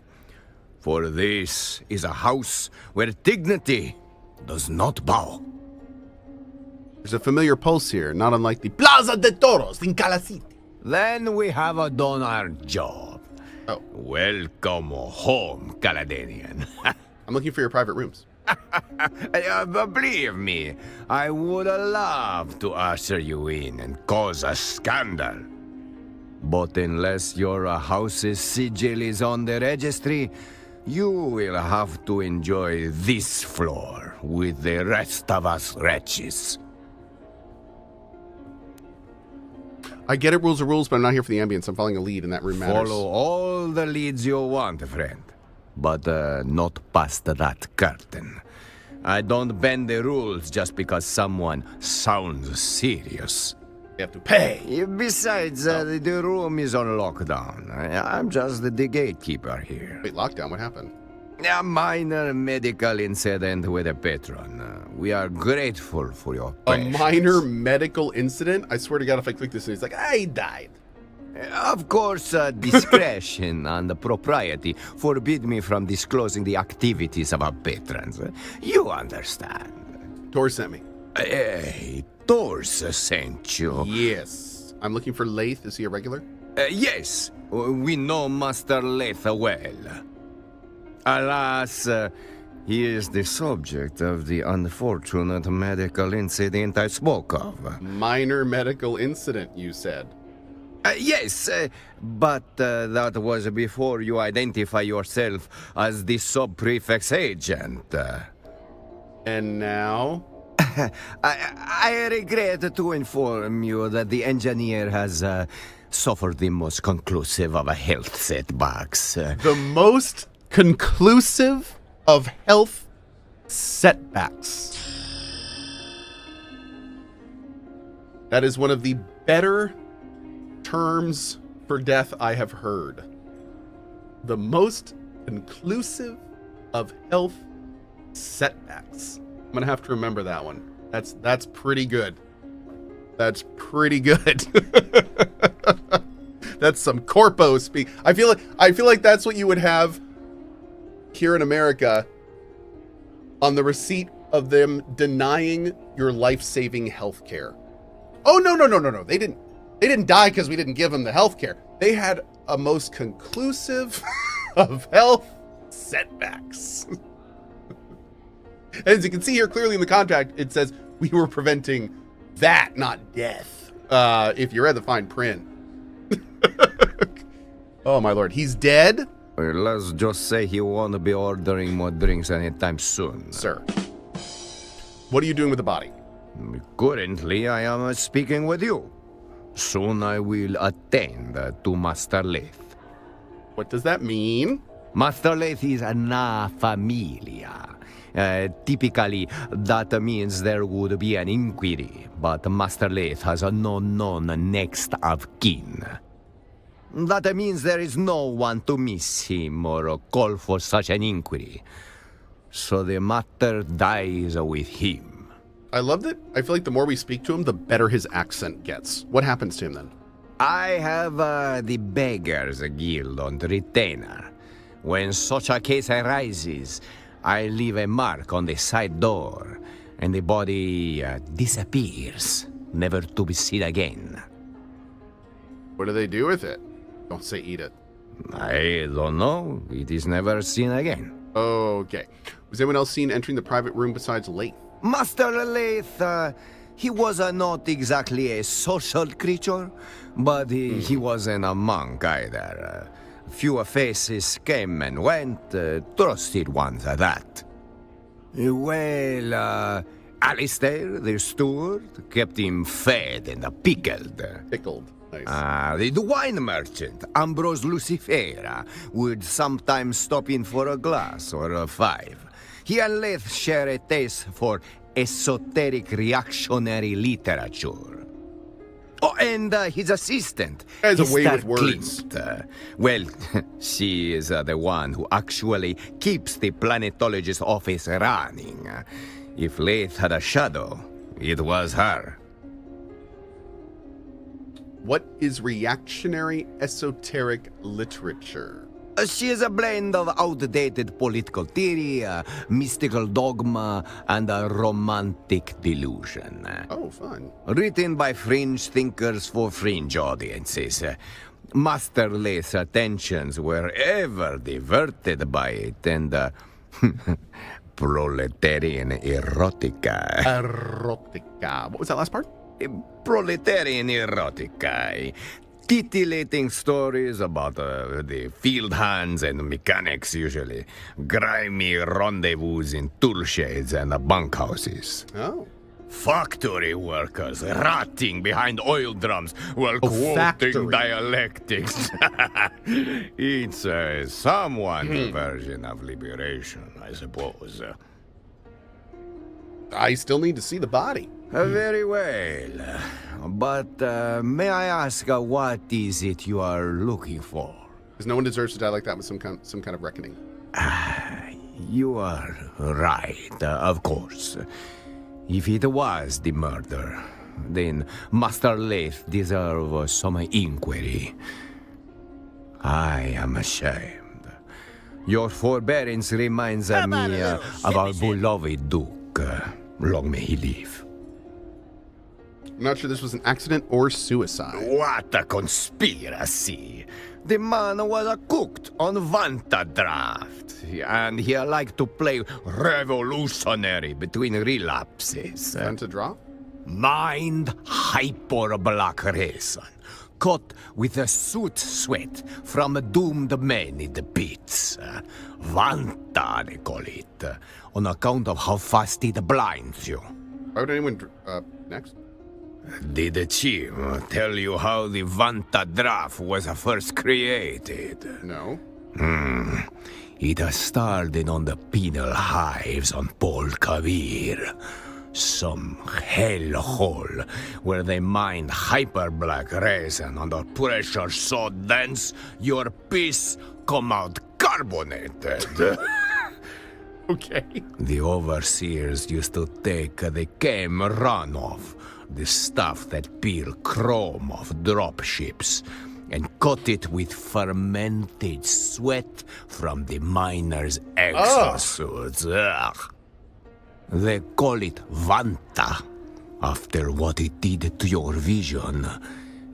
For this is a house where dignity does not bow.
There's a familiar pulse here, not unlike the Plaza de Toros in Cala City.
Then we have done our job.
Oh.
Welcome home, Caladanian.
I'm looking for your private rooms.
Believe me, I would love to usher you in and cause a scandal. But unless your house's sigil is on the registry, you will have to enjoy this floor with the rest of us wretches.
I get it, rules are rules, but I'm not here for the ambience. I'm following a lead, and that room matters.
Follow all the leads you want, friend. But not past that curtain. I don't bend the rules just because someone sounds serious.
You have to pay.
Besides, the room is on lockdown. I'm just the gatekeeper here.
Wait, lockdown? What happened?
A minor medical incident with a patron. We are grateful for your
A
patience.
minor medical incident? I swear to God, if I click this, it's like, he died.
Of course, discretion and propriety forbid me from disclosing the activities of our patrons. You understand.
Tor sent me.
Hey, Thor's sent you.
Yes. I'm looking for Lath. Is he a regular?
Yes, we know Master Leith well. Alas, he is the subject of the unfortunate medical incident I spoke of.
Minor medical incident, you said.
Yes, but that was before you identify yourself as the sub-prefect's agent.
And now?
I regret to inform you that the engineer has suffered the most conclusive of health setbacks.
The most conclusive of health setbacks. That is one of the better terms for death I have heard. The most conclusive of health setbacks. I'm gonna have to remember that one. That's pretty good. That's pretty good. That's some corpo speak. I feel like that's what you would have here in America on the receipt of them denying your life-saving health care. Oh no. They didn't die because we didn't give them the health care. They had a most conclusive of health setbacks. As you can see here clearly in the contract, it says we were preventing that, not death. If you read the fine print. Oh my lord, he's dead?
Let's just say he won't be ordering more drinks anytime soon.
Sir, what are you doing with the body?
Currently, I am speaking with you. Soon I will attend to Master Leith.
What does that mean?
Master Leith is na familia. Typically, that means there would be an inquiry, but Master Leith has no known next of kin. That means there is no one to miss him or call for such an inquiry. So the matter dies with him.
I love that. I feel like the more we speak to him, the better his accent gets. What happens to him then?
I have the Beggars Guild on retainer. When such a case arises, I leave a mark on the side door, and the body disappears.
never to be seen again.
What do they do with it? Don't say eat it.
I don't know. It is never seen again.
Okay. Was anyone else seen entering the private room besides Leith?
Master Leith, he was not exactly a social creature, but he wasn't a monk either. Few faces came and went, trusted ones at that. Well, Alistair, the steward, kept him fed and pickled.
Pickled. Nice.
The wine merchant, Ambrose Lucifera, would sometimes stop in for a glass or a five. He and Leith share a taste for esoteric reactionary literature. Oh, and his assistant,
Guy's a way
Esther
with words.
Klimt. Well, she is the one who actually keeps the planetologist office running. If Leith had a shadow, it was her.
What is reactionary esoteric literature?
She is a blend of outdated political theory, mystical dogma, and a romantic delusion.
Oh, fun.
Written by fringe thinkers for fringe audiences. Master Leith's attentions were ever diverted by it, and proletarian erotica.
Erotica. What was that last part?
Proletarian erotica. Titillating stories about the field hands and mechanics, usually. Grimy rendezvous in tool sheds and bunkhouses.
Oh.
Factory workers rotting behind oil drums while quoting
factory.
dialectics. It's someone's version of liberation, I suppose.
I still need to see the body.
Very well. But may I ask what is it you are looking for?
Because no one deserves to die like that with some kind of reckoning.
You are right, of course. If it was the murder, then Master Leith deserves some inquiry. I am ashamed. Your forbearance reminds me of our beloved Duke. Long may he live.
I'm not sure this was an accident or suicide.
What a conspiracy! The man was cooked on Vanta draft, and he liked to play revolutionary between relapses.
Time to draw?
Mind hyper black reason, cut with a soot sweat from doomed men in the pits. Vanta, they call it, on account of how fast it blinds you.
Why would anyone... next?
Did the chief tell you how the Vanta draft was first created?
No.
It started on the penal hives on Paul Kavir. Some hellhole where they mined hyper-black resin under pressure so dense your piss come out carbonated.
Okay.
The overseers used to take the chem runoff, the stuff that peel chrome off dropships, and cut it with fermented sweat from the miners' exosuits. Ugh. They call it Vanta, after what it did to your vision.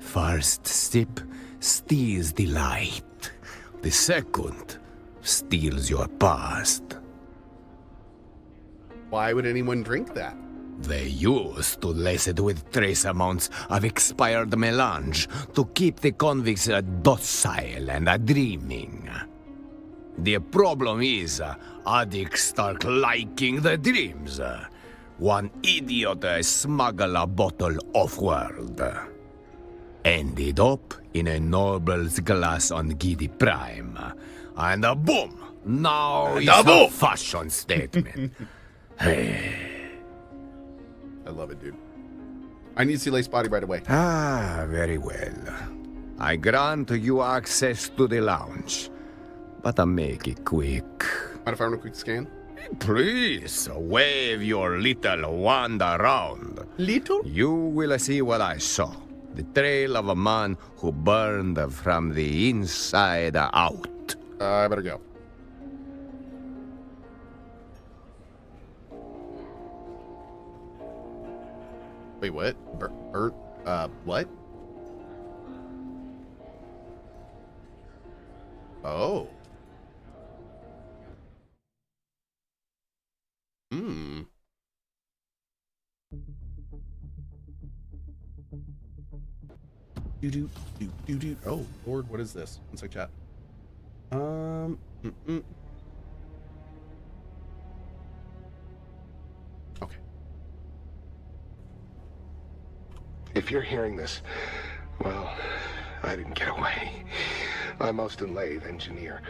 First sip steals the light. The second steals your past.
Why would anyone drink that?
They used to lace it with trace amounts of expired melange to keep the convicts docile and dreaming. The problem is, addicts start liking the dreams. One idiot smuggled a bottle off-world. Ended up in a noble's glass on Giddy Prime. And boom! Now it's a fashion statement.
I love it, dude. I need to see Lace's body right away.
Very well. I grant you access to the lounge, but I make it quick.
Mind if I run a quick scan?
Please, wave your little wand around.
Little?
You will see what I saw. The trail of a man who burned from the inside out.
I better go. Wait, what? Burnt? What? Oh. Hmm. Do. Oh, Lord, what is this? One sec, chat. Okay.
If you're hearing this, well, I didn't get away. I'm Austin Lathe, engineer.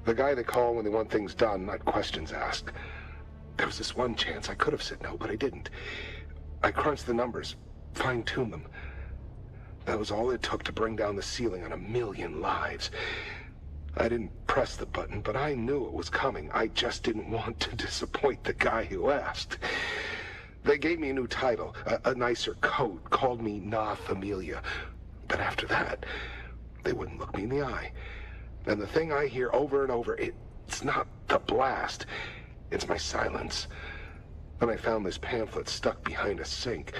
The guy they call when they want things done, not questions asked. There was this one chance I could have said no, but I didn't. I crunched the numbers, fine-tuned them. That was all it took to bring down the ceiling on 1 million lives. I didn't press the button, but I knew it was coming. I just didn't want to disappoint the guy who asked. They gave me a new title, a nicer coat, called me Na Familia. But after that, they wouldn't look me in the eye. And the thing I hear over and over, it's not the blast, it's my silence. When I found this pamphlet stuck behind a sink,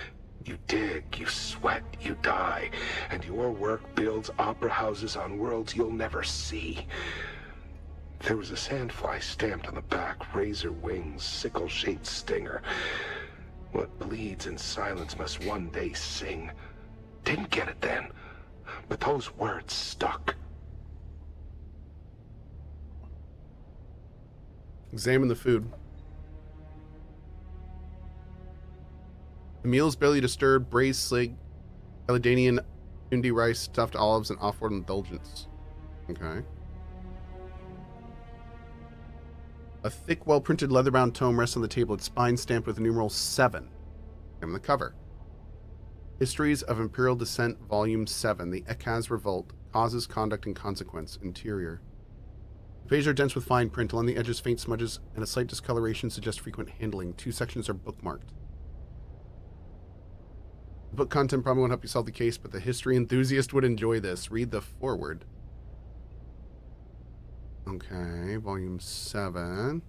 you dig, you sweat, you die, and your work builds opera houses on worlds you'll never see. There was a sandfly stamped on the back, razor wings, sickle-shaped stinger. What bleeds in silence must one day sing. Didn't get it then, but those words stuck.
Examine the food. The meal is barely disturbed. Braised slig, Caledonian undi rice, stuffed olives, and off-world indulgence. Okay. A thick, well-printed leather-bound tome rests on the table, its spine stamped with the numeral 7. And the cover. Histories of Imperial Descent, Volume 7, The Ekaz Revolt, Causes, Conduct, and Consequence, Interior. The pages are dense with fine print. Along the edges, faint smudges and a slight discoloration suggest frequent handling. 2 sections are bookmarked. The book content probably won't help you solve the case, but the history enthusiast would enjoy this. Read the foreword. Okay, Volume 7.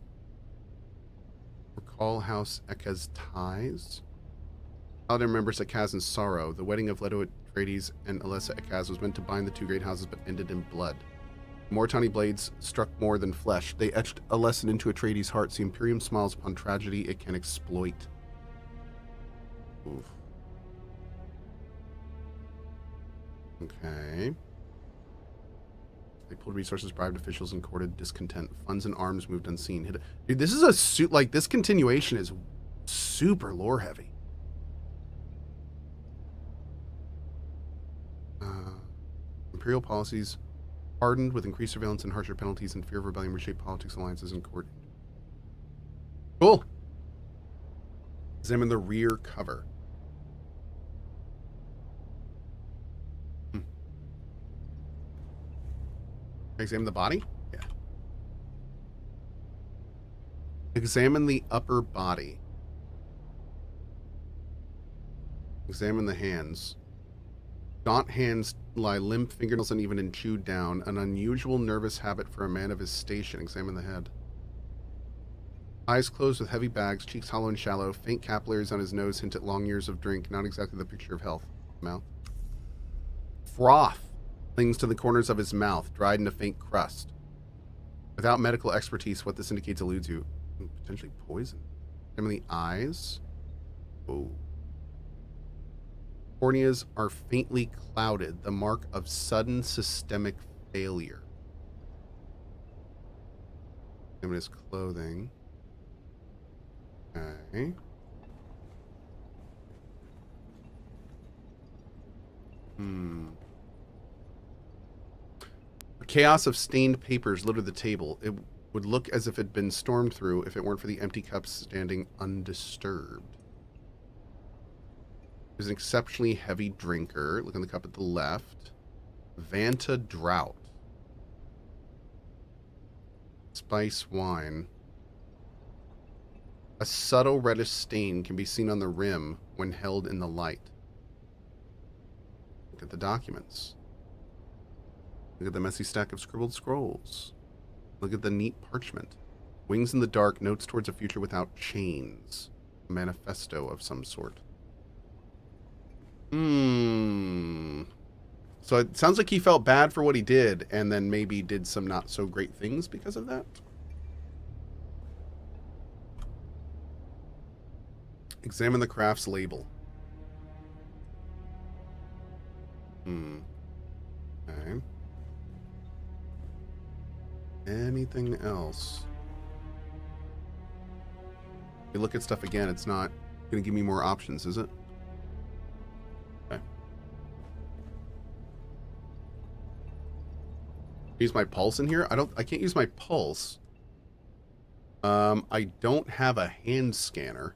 Recall House Ekaz ties. Paladin remembers Ekaz in sorrow. The wedding of Leto Atreides and Alessa Ekaz was meant to bind the 2 great houses, but ended in blood. More tiny blades struck more than flesh. They etched a lesson into Atreides' hearts. The Imperium smiles upon tragedy it can exploit. Oof. Okay. They pulled resources, bribed officials, and courted discontent. Funds and arms moved unseen. Dude, this is a suit. Like, this continuation is super lore heavy. Imperial policies hardened with increased surveillance and harsher penalties and fear of rebellion reshape politics, alliances, and court. Cool. Examine the rear cover. Examine the body? Yeah. Examine the upper body. Examine the hands. Gaunt hands lie limp, fingernails uneven and chewed down. An unusual nervous habit for a man of his station. Examine the head. Eyes closed with heavy bags, cheeks hollow and shallow. Faint capillaries on his nose hint at long years of drink. Not exactly the picture of health. Mouth. Froth clings to the corners of his mouth, dried in a faint crust. Without medical expertise, what this indicates alludes to potentially poison. Examine the eyes. Oh. Corneas are faintly clouded, the mark of sudden systemic failure. Examine his clothing. Okay. A chaos of stained papers littered the table. It would look as if it had been stormed through if it weren't for the empty cups standing undisturbed. He was an exceptionally heavy drinker. Look at the cup at the left. Vanta Drought. Spice wine. A subtle reddish stain can be seen on the rim when held in the light. Look at the documents. Look at the messy stack of scribbled scrolls. Look at the neat parchment. Wings in the dark, notes towards a future without chains. A manifesto of some sort. So it sounds like he felt bad for what he did, and then maybe did some not so great things because of that. Examine the craft's label. Okay. Anything else? You look at stuff again, it's not going to give me more options, is it? Okay. Use my pulse in here? I can't use my pulse. I don't have a hand scanner.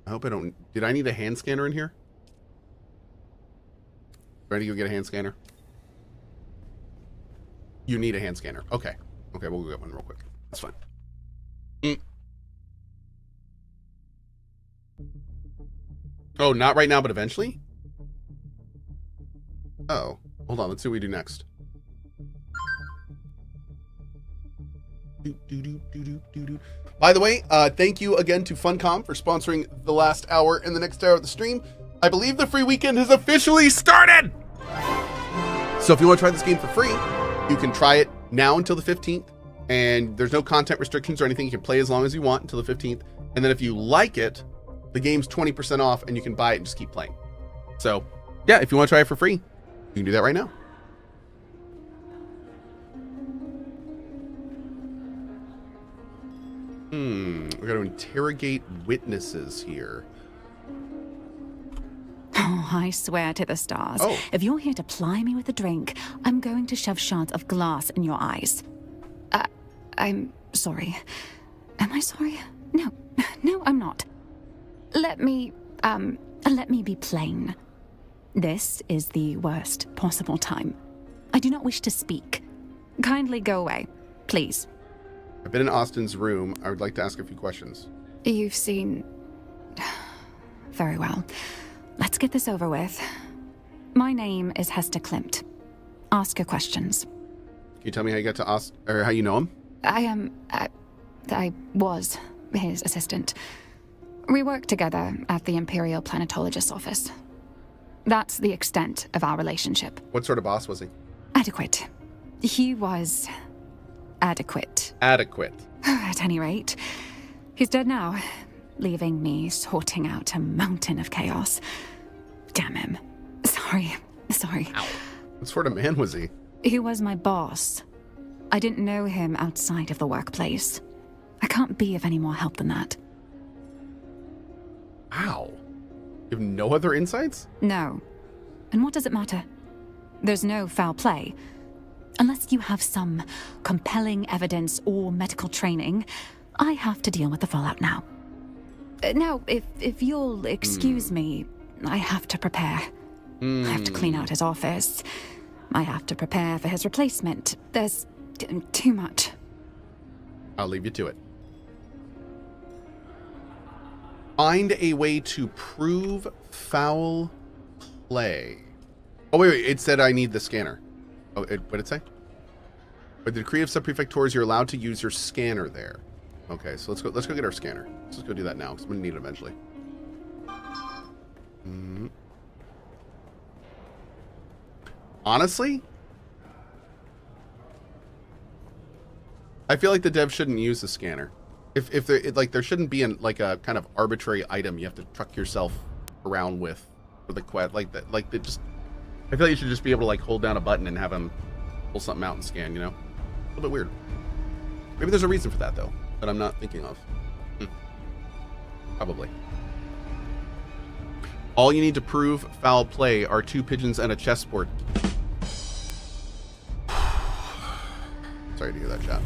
I hope I don't... Did I need a hand scanner in here? Ready to go get a hand scanner? You need a hand scanner. Okay. Okay, we'll go get one real quick. That's fine. Oh, not right now, but eventually? Oh. Hold on, let's see what we do next. By the way, thank you again to Funcom for sponsoring the last hour and the next hour of the stream. I believe the free weekend has officially started! So if you want to try this game for free, you can try it now until the 15th, and there's no content restrictions or anything. You can play as long as you want until the 15th, and then if you like it, the game's 20% off, and you can buy it and just keep playing. So, yeah, if you want to try it for free, you can do that right now. We're going to interrogate witnesses here.
Oh, I swear to the stars.
Oh.
If you're here to ply me with a drink, I'm going to shove shards of glass in your eyes. I'm sorry. Am I sorry? No, I'm not. Let me be plain. This is the worst possible time. I do not wish to speak. Kindly go away, please.
I've been in Austin's room. I would like to ask a few questions.
You've seen... Very well. Let's get this over with. My name is Hester Klimt. Ask your questions.
Can you tell me how you got to Austin, or how you know him?
I was his assistant. We worked together at the Imperial Planetologist's office. That's the extent of our relationship.
What sort of boss was he?
Adequate. He was... adequate.
Adequate.
At any rate, he's dead now, leaving me sorting out a mountain of chaos. Damn him. Sorry.
Ow. What sort of man was he?
He was my boss. I didn't know him outside of the workplace. I can't be of any more help than that.
Ow. You have no other insights?
No. And what does it matter? There's no foul play. Unless you have some compelling evidence or medical training, I have to deal with the fallout now. Now, if you'll excuse me, I have to prepare. I have to clean out his office. I have to prepare for his replacement. There's too much.
I'll leave you to it. Find a way to prove foul play. Oh, wait. It said I need the scanner. Oh, what did it say? By the decree of subprefectures, you're allowed to use your scanner there. Okay, so let's go get our scanner. Let's just go do that now, because I'm going to need it eventually. Honestly, I feel like the dev shouldn't use the scanner. If there shouldn't be a kind of arbitrary item you have to truck yourself around with for the quest like that. I feel like you should just be able to hold down a button and have him pull something out and scan. You know, a little bit weird. Maybe there's a reason for that though, that I'm not thinking of. Probably. All you need to prove foul play are 2 pigeons and a chessboard. Sorry to hear that, chat.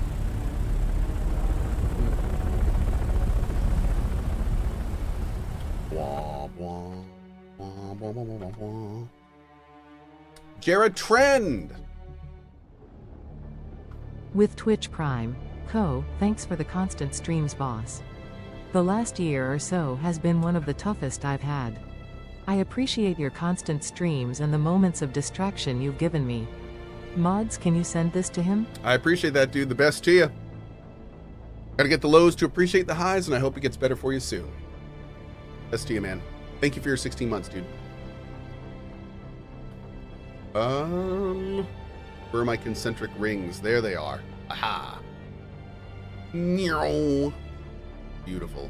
Wah, wah, wah, wah, wah, wah, wah. Jared Trend!
With Twitch Prime, Cohh, thanks for the constant streams, boss. The last year or so has been one of the toughest I've had. I appreciate your constant streams and the moments of distraction you've given me. Mods, can you send this to him?
I appreciate that, dude. The best to you. Gotta get the lows to appreciate the highs, and I hope it gets better for you soon. Best to you, man. Thank you for your 16 months, dude. Where are my concentric rings? There they are. Aha. Meow. Beautiful.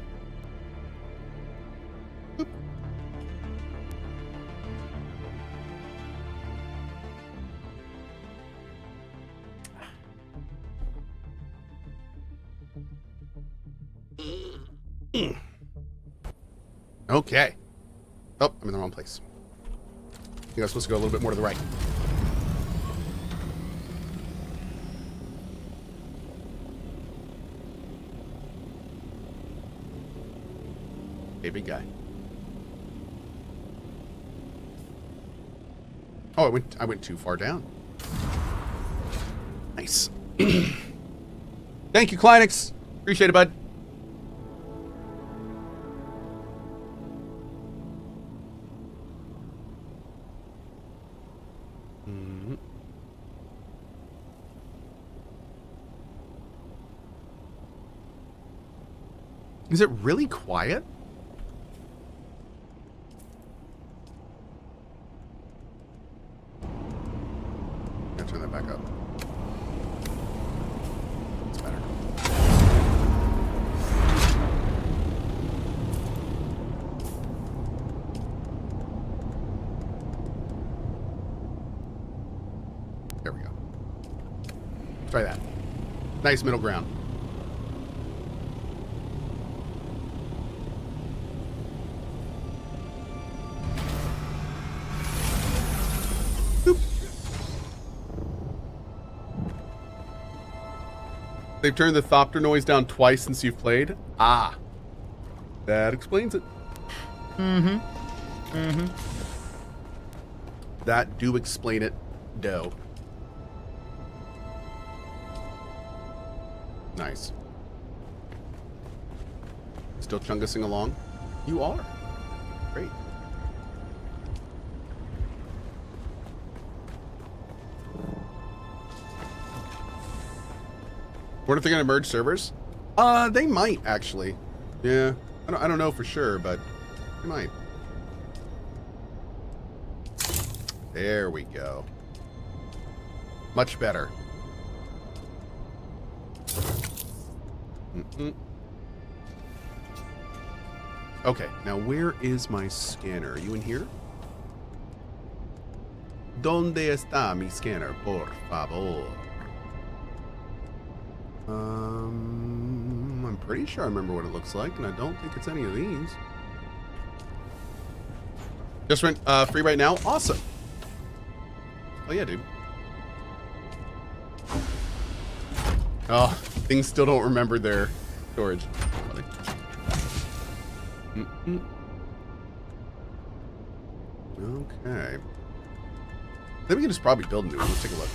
Boop. Okay. Oh, I'm in the wrong place. I think I was supposed to go a little bit more to the right. Hey, big guy. Oh, I went too far down. Nice. Thank you, Kleinix. Appreciate it, bud. Is it really quiet? Gotta turn that back up. It's better. There we go. Try that. Nice middle ground. They've turned the Thopter noise down twice since you've played? Ah. That explains it. That do explain it, dough. Nice. Still chungusing along? You are. Great. What if they're gonna merge servers? They might actually. Yeah, I don't know for sure, but they might. There we go. Much better. Okay, now where is my scanner? Are you in here? ¿Dónde está mi scanner, por favor? I'm pretty sure I remember what it looks like, and I don't think it's any of these. Just went free right now. Awesome. Oh yeah, dude. Oh, things still don't remember their storage. Okay. Then we can just probably build a new one. Let's take a look.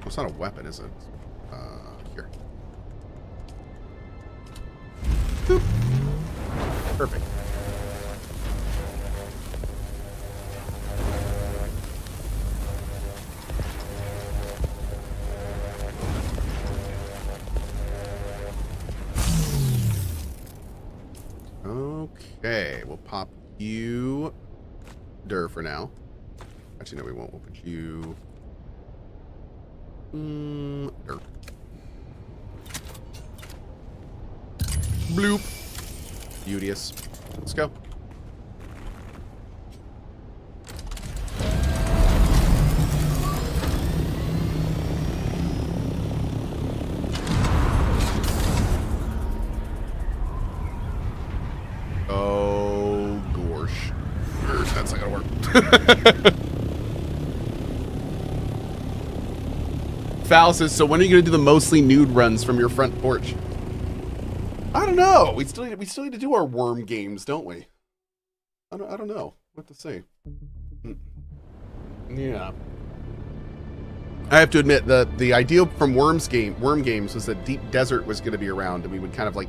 It's not a weapon, is it? Here. Boop. Perfect. Okay, we'll pop you for now. Actually, no, we won't. We'll put you dirt. Bloop. Beauteous. Let's go. Oh, gosh. That's not gonna work. Foul says, so when are you gonna do the mostly nude runs from your front porch? I don't know. We still need to do our worm games, don't we? I don't know what to say. Yeah. I have to admit the idea from worm games was that Deep Desert was going to be around, and we would kind of like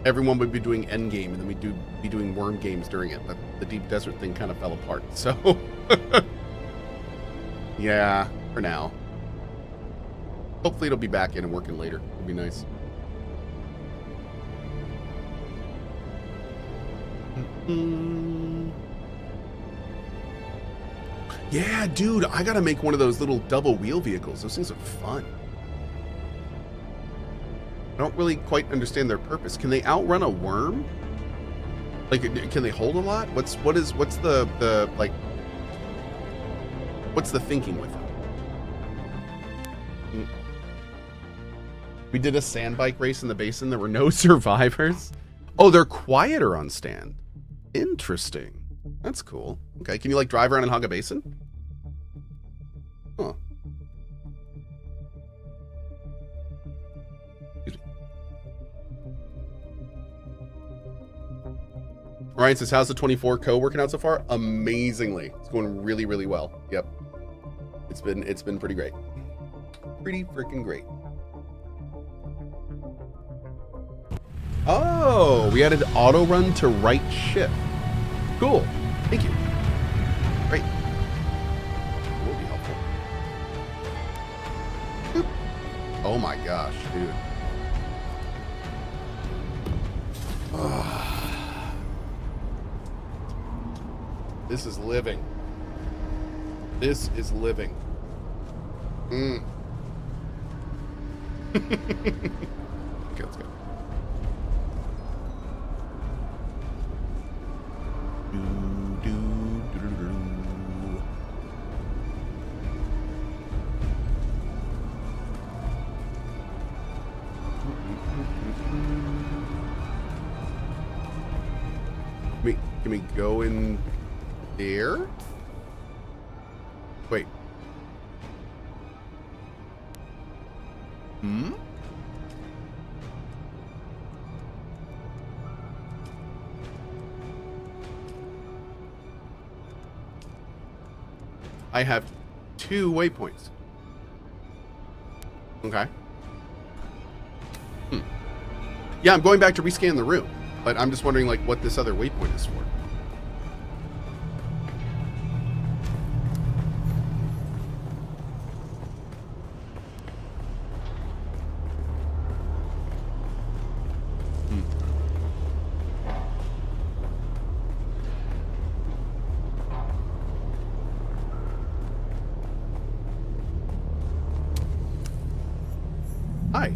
everyone would be doing end game, and then we'd be doing worm games during it. But the Deep Desert thing kind of fell apart. So yeah, for now. Hopefully it'll be back in and working later. It'll be nice. Yeah, dude, I gotta make one of those little double wheel vehicles. Those things are fun. I don't really quite understand their purpose. Can they outrun a worm? Like, can they hold a lot? What's the like? What's the thinking with them? We did a sand bike race in the basin. There were no survivors. Oh, they're quieter on stand. Interesting. That's cool. Okay, can you like drive around and hug a basin? Huh. Ryan says, how's the 24 Cohh working out so far? Amazingly. It's going really, really well. Yep. It's been pretty great. Pretty freaking great. Oh, we added auto run to right shift. Cool. Thank you. Great. Will be helpful. Boop. Oh my gosh, dude. This is living. This is living. Okay, let's go. Can we go in there? Wait. I have 2 waypoints. Okay. Yeah, I'm going back to rescan the room, but I'm just wondering like what this other waypoint is for. Hi.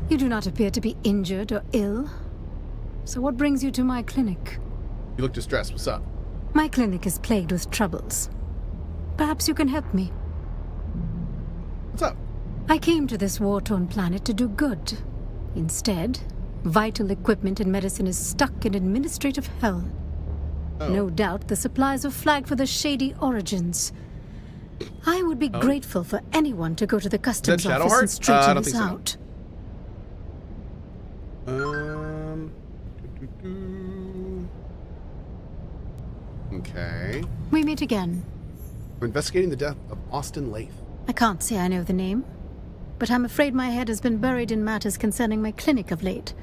You do not appear to be injured or ill. So what brings you to my clinic?
You look distressed. What's up?
My clinic is plagued with troubles. Perhaps you can help me.
What's up?
I came to this war-torn planet to do good. Instead, vital equipment and medicine is stuck in administrative hell.
Oh.
No doubt the supplies are flagged for the shady origins. I would be grateful for anyone to go to the customs office and straighten this out.
Okay.
We meet again.
We're investigating the death of Austin Lath.
I can't say I know the name, but I'm afraid my head has been buried in matters concerning my clinic of late.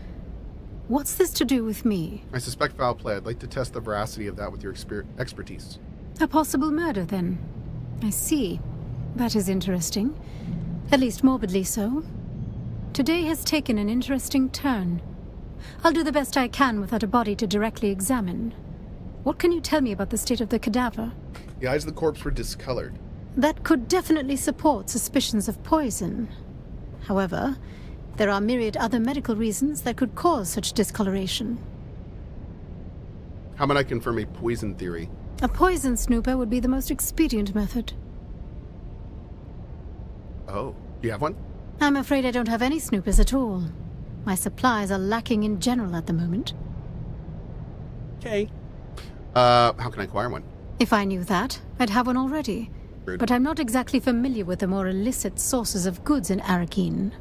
What's this to do with me?
I suspect foul play. I'd like to test the veracity of that with your expertise.
A possible murder, then. I see. That is interesting. At least morbidly so. Today has taken an interesting turn. I'll do the best I can without a body to directly examine. What can you tell me about the state of the cadaver?
The eyes of the corpse were discolored.
That could definitely support suspicions of poison. However, there are myriad other medical reasons that could cause such discoloration.
How about I confirm a poison theory?
A poison snooper would be the most expedient method.
Oh, do you have one?
I'm afraid I don't have any snoopers at all. My supplies are lacking in general at the moment.
Okay. How can I acquire one?
If I knew that, I'd have one already.
Rude.
But I'm not exactly familiar with the more illicit sources of goods in Arakeen.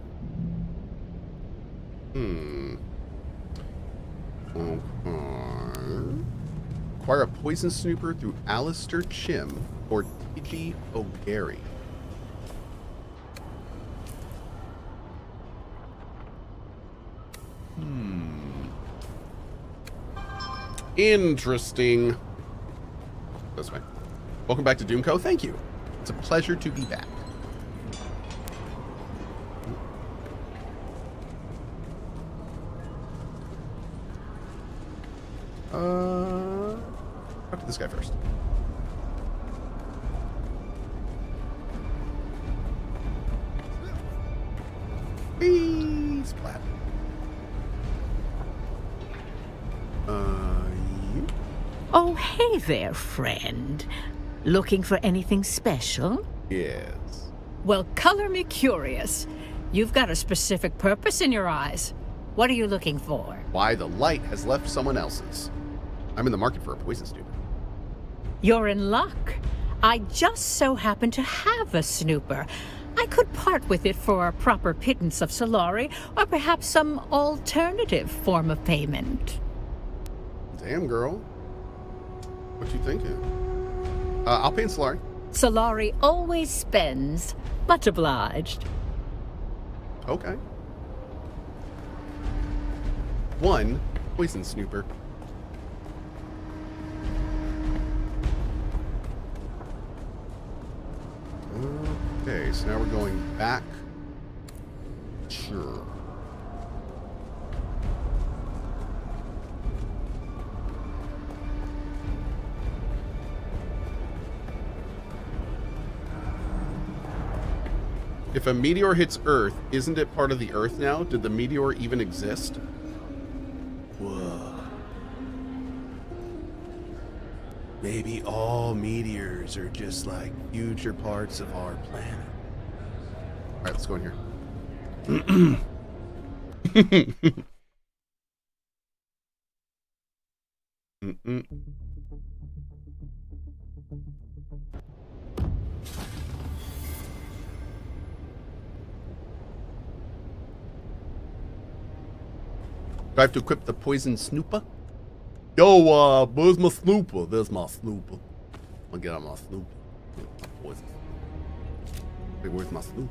Okay. Acquire a poison snooper through Alistair Chim or Tiji O'Gary. Interesting. This way. Welcome back to Dune Co. Thank you. It's a pleasure to be back. Talk to this guy first. Splat. You?
Oh, hey there, friend. Looking for anything special?
Yes.
Well, color me curious. You've got a specific purpose in your eyes. What are you looking for?
Why the light has left someone else's. I'm in the market for a poison snooper.
You're in luck. I just so happen to have a snooper. I could part with it for a proper pittance of Solari, or perhaps some alternative form of payment.
Damn, girl. What you thinking? I'll pay in Solari.
Solari always spends. Much obliged.
Okay. 1 poison snooper. Okay, so now we're going back. Sure. If a meteor hits Earth, isn't it part of the Earth now? Did the meteor even exist? Whoa. Maybe all meteors are just like future parts of our planet. All right, let's go in here. Do I have to equip the poison snooper? Yo, where's my snooper? There's my snooper. I'm gonna get out my snooper. My poison. Wait, where's my snooper?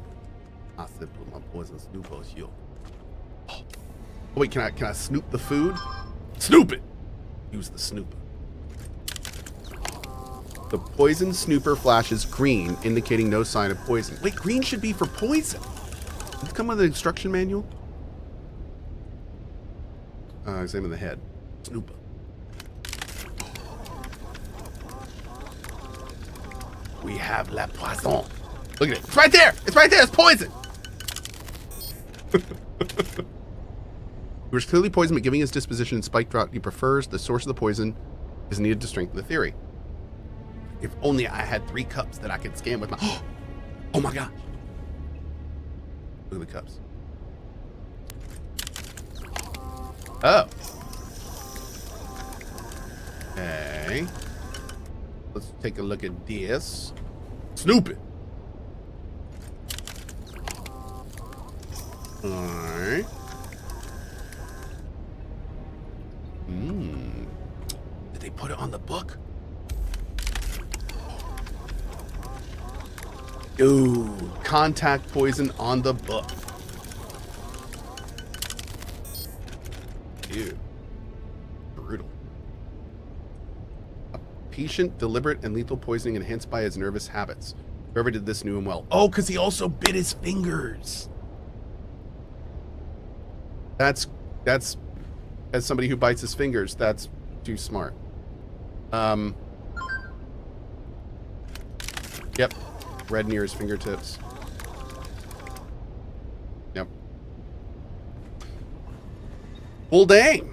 I said put my poison snooper here. Oh, wait, can I snoop the food? Snoop it! Use the snooper. The poison snooper flashes green, indicating no sign of poison. Wait, green should be for poison. Did it come with an instruction manual? Examine the head. Snooper. We have la poison. Look at it. It's right there. It's right there. It's poison. He was clearly poisoned, but giving his disposition and spike drop he prefers, the source of the poison is needed to strengthen the theory. If only I had 3 cups that I could scan with my... Oh my gosh. Look at the cups. Oh. Okay. Let's take a look at this. Snoop it. Alright. Did they put it on the book? Ooh, contact poison on the book. Dude. Brutal. A patient, deliberate, and lethal poisoning enhanced by his nervous habits. Whoever did this knew him well. Oh, because he also bit his fingers. That's as somebody who bites his fingers, that's too smart. Yep. Red near his fingertips. Yep. Well, dang.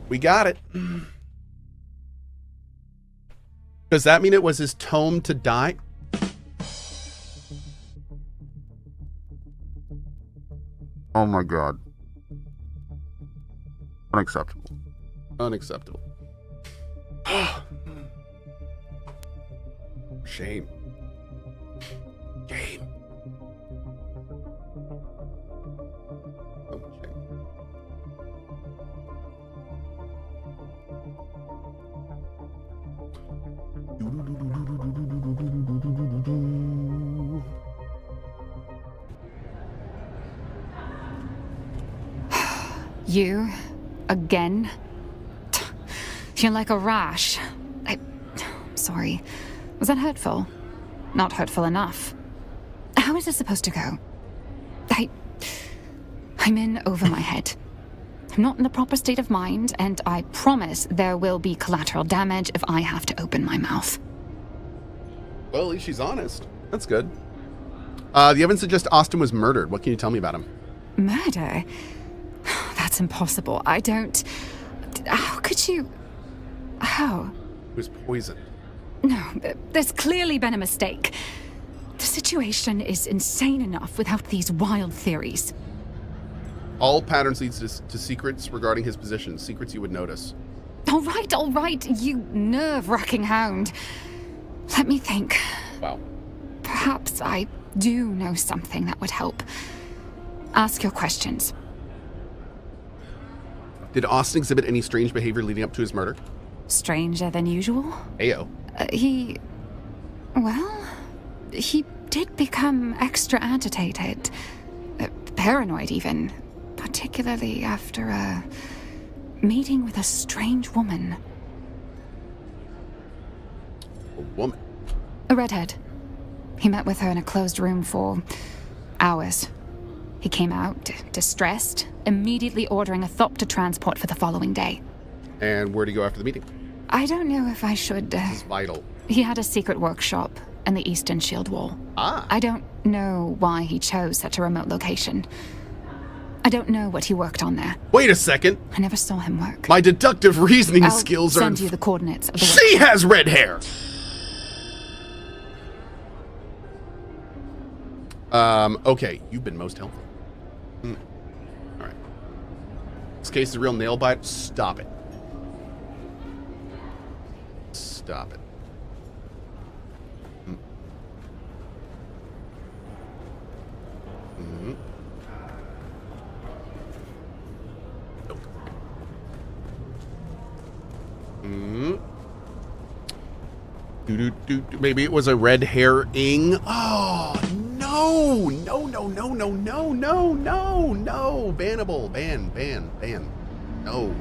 We got it. Does that mean it was his tome to die? Oh my god. Unacceptable. Unacceptable. Shame. Shame. Oh, shame.
You? Again? You're like a rash. Sorry. Was that hurtful? Not hurtful enough. How is this supposed to go? I'm in over my head. I'm not in the proper state of mind, and I promise there will be collateral damage if I have to open my mouth.
Well, at least she's honest. That's good. The evidence suggests Austin was murdered. What can you tell me about him?
Murder? That's impossible. I don't... How could you... How?
He was poisoned.
No, there's clearly been a mistake. The situation is insane enough without these wild theories.
All patterns leads to secrets regarding his position. Secrets you would notice.
All right, you nerve-wracking hound. Let me think.
Wow.
Perhaps I do know something that would help. Ask your questions.
Did Austin exhibit any strange behavior leading up to his murder?
Stranger than usual?
Ayo.
He did become extra agitated. Paranoid, even. Particularly after a meeting with a strange woman.
A woman?
A redhead. He met with her in a closed room for hours. He came out, distressed, immediately ordering a Thopter transport for the following day.
And where'd he go after the meeting?
I don't know if I should...
This is vital.
He had a secret workshop in the Eastern Shield Wall.
Ah.
I don't know why he chose such a remote location. I don't know what he worked on there.
Wait a second.
I never saw him work.
My deductive reasoning
I'll
skills are...
send you the coordinates of the
She has red hair! Okay, you've been most helpful. Alright. This case is a real nail bite. Stop it. Stop it. Maybe it was a red herring. Oh, no. No. Bannable. Ban. No.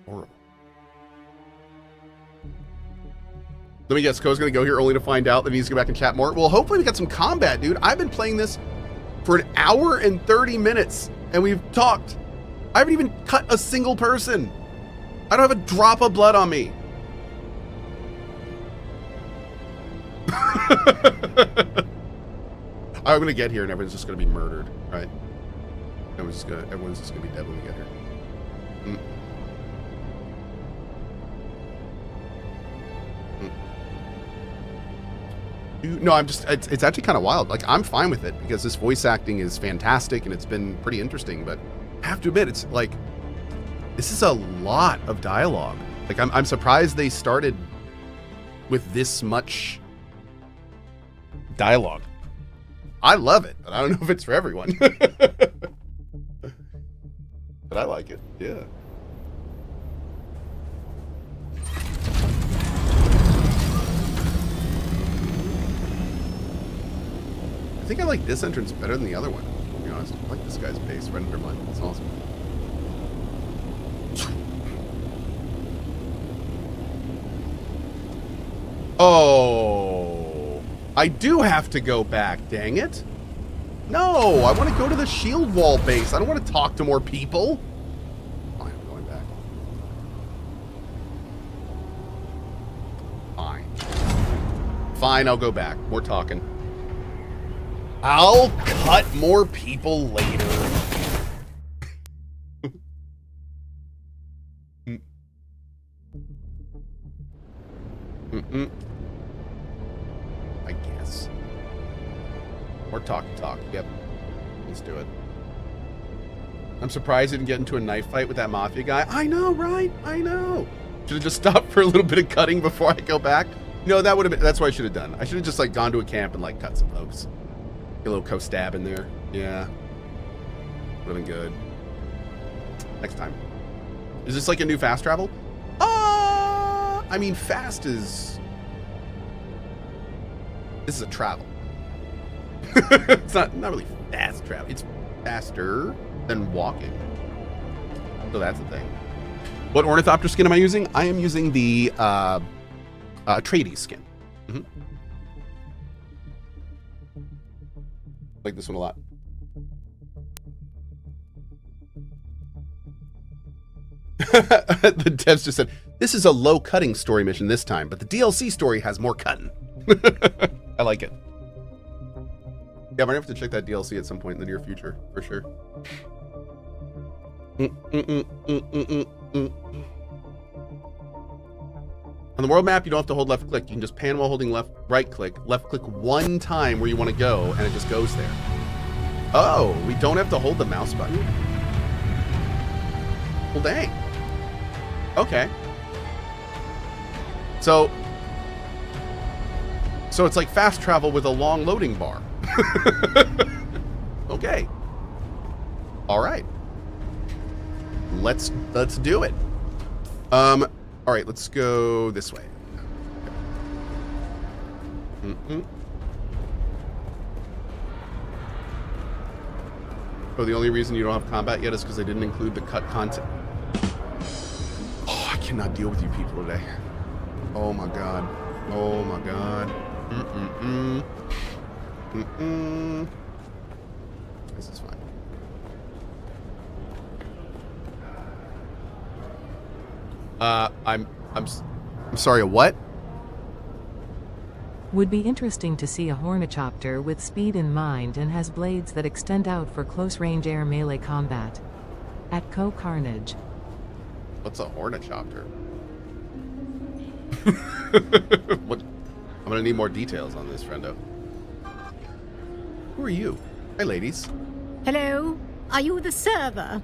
Horrible. Let me guess, Cohh's gonna go here only to find out that he needs to go back and chat more. Well, hopefully we got some combat, dude. I've been playing this for an hour and 30 minutes, and we've talked. I haven't even cut a single person. I don't have a drop of blood on me. I'm gonna get here and everyone's just gonna be murdered, right? Everyone's just gonna be dead when we get here. No, it's actually kind of wild. Like, I'm fine with it because this voice acting is fantastic and it's been pretty interesting, but I have to admit, it's like, this is a lot of dialogue. Like, I'm surprised they started with this much dialogue. I love it, but I don't know if it's for everyone. But I like it, yeah. I think I like this entrance better than the other one, to be honest. I like this guy's base right under mine. That's awesome. Oh, I do have to go back, dang it. No, I want to go to the shield wall base. I don't want to talk to more people. Fine, I'm going back. Fine, I'll go back. More talking. I'll cut more people later. I guess. More talk. Yep. Let's do it. I'm surprised I didn't get into a knife fight with that mafia guy. I know, right? I know. Should have just stopped for a little bit of cutting before I go back. No, that would have been, that's what I should have done. I should have just like gone to a camp and like cut some folks. Get a little co-stab in there. Yeah. Would have been good. Next time. Is this like a new fast travel? I mean, fast is... This is a travel. It's not really fast travel. It's faster than walking. So that's the thing. What ornithopter skin am I using? I am using the Atreides skin. Mm-hmm. Like this one a lot. The devs just said, this is a low cutting story mission this time, but the DLC story has more cutting. I like it. Yeah, I'm gonna have to check that DLC at some point in the near future, for sure. On the world map, you don't have to hold left click. You can just pan while holding right click one time where you want to go, and it just goes there. Oh, we don't have to hold the mouse button? Well, dang. Okay. So it's like fast travel with a long loading bar. Okay. All right. Let's do it. All right, let's go this way. Oh, the only reason you don't have combat yet is because they didn't include the cut content. Oh, I cannot deal with you people today. Oh my god. Oh my god. This is fine. I'm sorry, a what?
Would be interesting to see a Hornachopter with speed in mind and has blades that extend out for close-range air melee combat. At CohhCarnage.
What's a Hornachopter? What? I'm gonna need more details on this, friendo. Who are you? Hi, ladies.
Hello? Are you the server?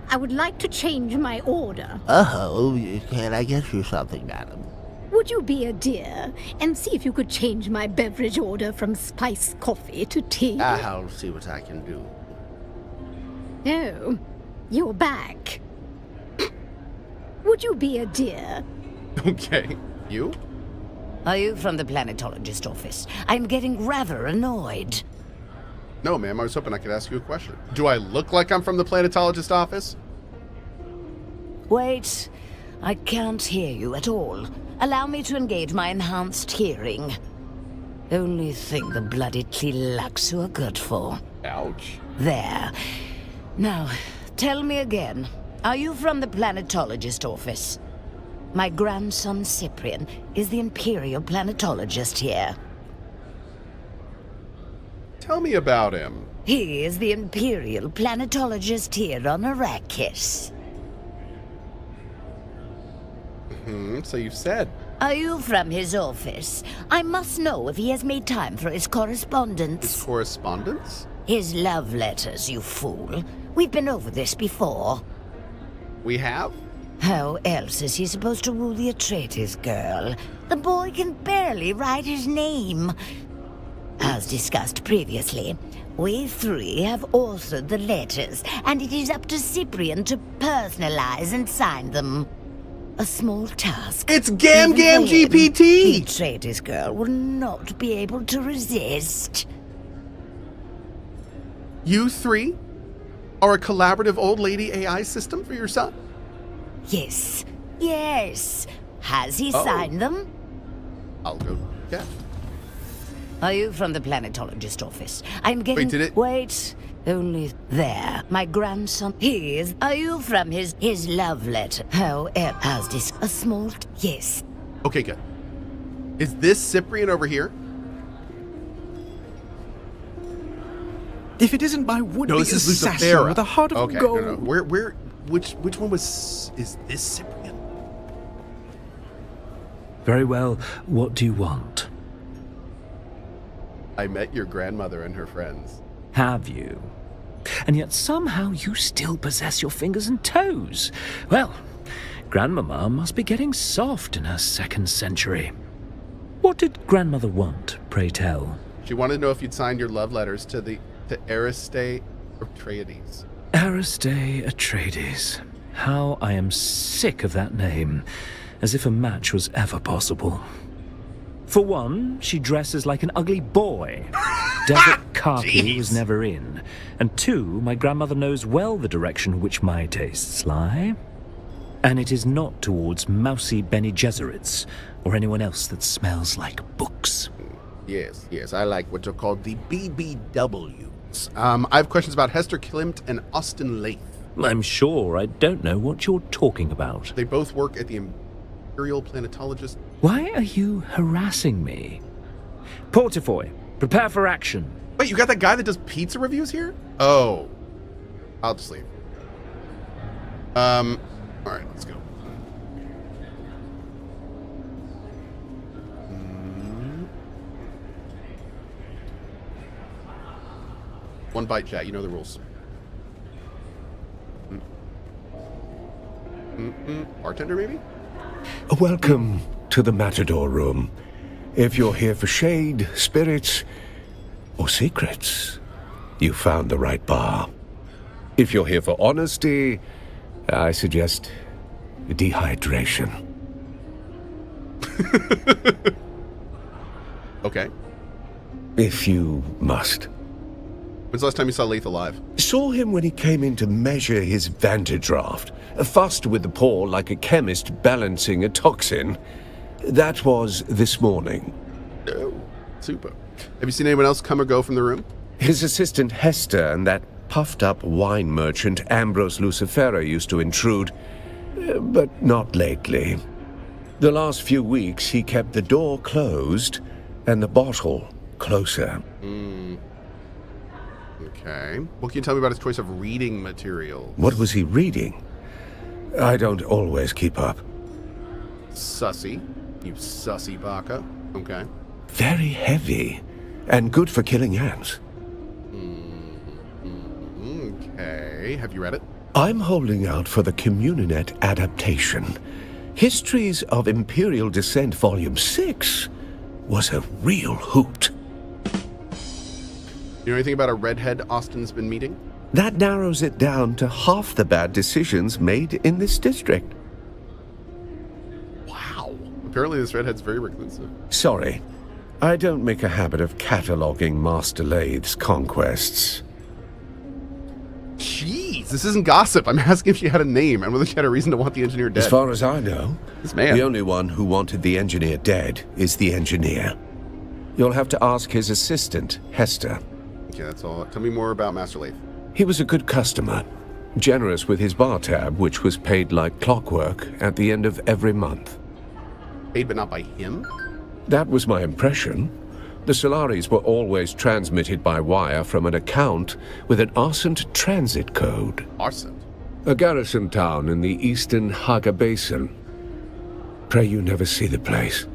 I would like to change my order.
Oh, can I get you something, madam?
Would you be a dear and see if you could change my beverage order from spiced coffee to tea?
I'll see what I can do.
Oh, you're back. Would you be a dear?
Okay. You?
Are you from the planetologist office? I'm getting rather annoyed.
No, ma'am. I was hoping I could ask you a question. Do I look like I'm from the planetologist office?
Wait. I can't hear you at all. Allow me to engage my enhanced hearing. Only thing the bloody Tlilaxu are good for.
Ouch.
There. Now, tell me again. Are you from the planetologist office? My grandson Cyprian is the Imperial planetologist here.
Tell me about him.
He is the Imperial planetologist here on Arrakis.
So you said.
Are you from his office? I must know if he has made time for his correspondence.
His correspondence?
His love letters, you fool. We've been over this before.
We have?
How else is he supposed to woo the Atreides girl? The boy can barely write his name. As discussed previously, we three have authored the letters, and it is up to Cyprian to personalize and sign them. A small task.
It's Gam GPT!
The Atreides girl will not be able to resist.
You three are a collaborative old lady AI system for your son?
Yes. Yes. Has he signed them?
I'll go check.
Are you from the planetologist office? I'm getting...
Wait, did it...
Wait. Only there. My grandson, he is... Are you from his love letter? How has this... A small... Yes.
Okay, good. Is this Cyprian over here?
If it isn't my would-be assassin with a heart of gold.
No. Which one is this Cyprian?
Very well. What do you want?
I met your grandmother and her friends.
Have you? And yet somehow you still possess your fingers and toes. Well, Grandmama must be getting soft in her 2nd century. What did Grandmother want, pray tell?
She wanted to know if you'd signed your love letters to Ariste Atreides.
Ariste Atreides. How I am sick of that name, as if a match was ever possible. For one, she dresses like an ugly boy. Desert khaki was never in. And two, my grandmother knows well the direction which my tastes lie. And it is not towards mousy Bene Gesserits or anyone else that smells like books.
Yes, I like what are called the BBWs. I have questions about Hester Klimt and Austin Lathe.
I'm sure I don't know what you're talking about.
They both work at the Imperial Planetologist.
Why are you harassing me? Portafoy, prepare for action.
Wait, you got that guy that does pizza reviews here? Oh. I'll just leave. Alright, let's go. One bite, chat. You know the rules. Bartender, maybe?
Welcome to the Matador Room. If you're here for shade, spirits, or secrets, you found the right bar. If you're here for honesty, I suggest dehydration.
Okay.
If you must.
When's the last time you saw Lathe alive?
Saw him when he came in to measure his Vantadraft. Faster with the pour like a chemist balancing a toxin. That was this morning.
Oh, super. Have you seen anyone else come or go from the room?
His assistant Hester and that puffed-up wine merchant Ambrose Lucifera used to intrude, but not lately. The last few weeks he kept the door closed and the bottle closer.
Okay. What can you tell me about his choice of reading material?
What was he reading? I don't always keep up.
Sussy. You sussy baka. Okay.
Very heavy, and good for killing ants.
Okay. Have you read it?
I'm holding out for the Communinet adaptation. Histories of Imperial Descent Volume 6 was a real hoot.
You know anything about a redhead Austin's been meeting?
That narrows it down to half the bad decisions made in this district.
Wow. Apparently this redhead's very reclusive.
Sorry, I don't make a habit of cataloging Master Lathe's conquests.
Jeez, this isn't gossip. I'm asking if she had a name and whether she had a reason to want the engineer dead.
As far as I know,
this man.
The only one who wanted the engineer dead is the engineer. You'll have to ask his assistant, Hester.
Okay, that's all. Tell me more about Master Lathe.
He was a good customer, generous with his bar tab, which was paid like clockwork at the end of every month.
Paid but not by him?
That was my impression. The Solaris were always transmitted by wire from an account with an Arsent transit code.
Arsent?
A garrison town in the eastern Haga Basin. Pray you never see the place.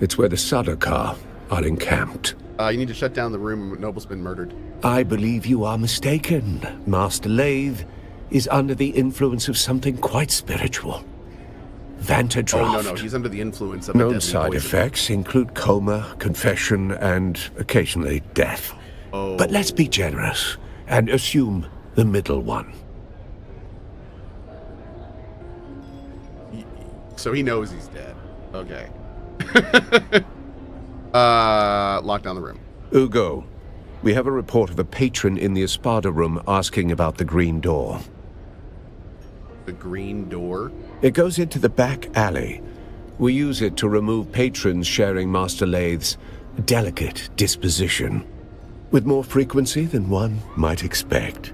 It's where the Sardaukar are encamped.
You need to shut down the room when Noble's been murdered.
I believe you are mistaken. Master Lathe is under the influence of something quite spiritual. Vantadraft.
Oh, no, he's under the influence of a
Known
deadly
side
poison.
effects include coma, confession, and occasionally death.
Oh.
But let's be generous and assume the middle one.
So he knows he's dead. Okay. Lock down the room.
Ugo, we have a report of a patron in the Espada room asking about the green door.
The green door?
It goes into the back alley. We use it to remove patrons sharing Master Lathe's delicate disposition, with more frequency than one might expect.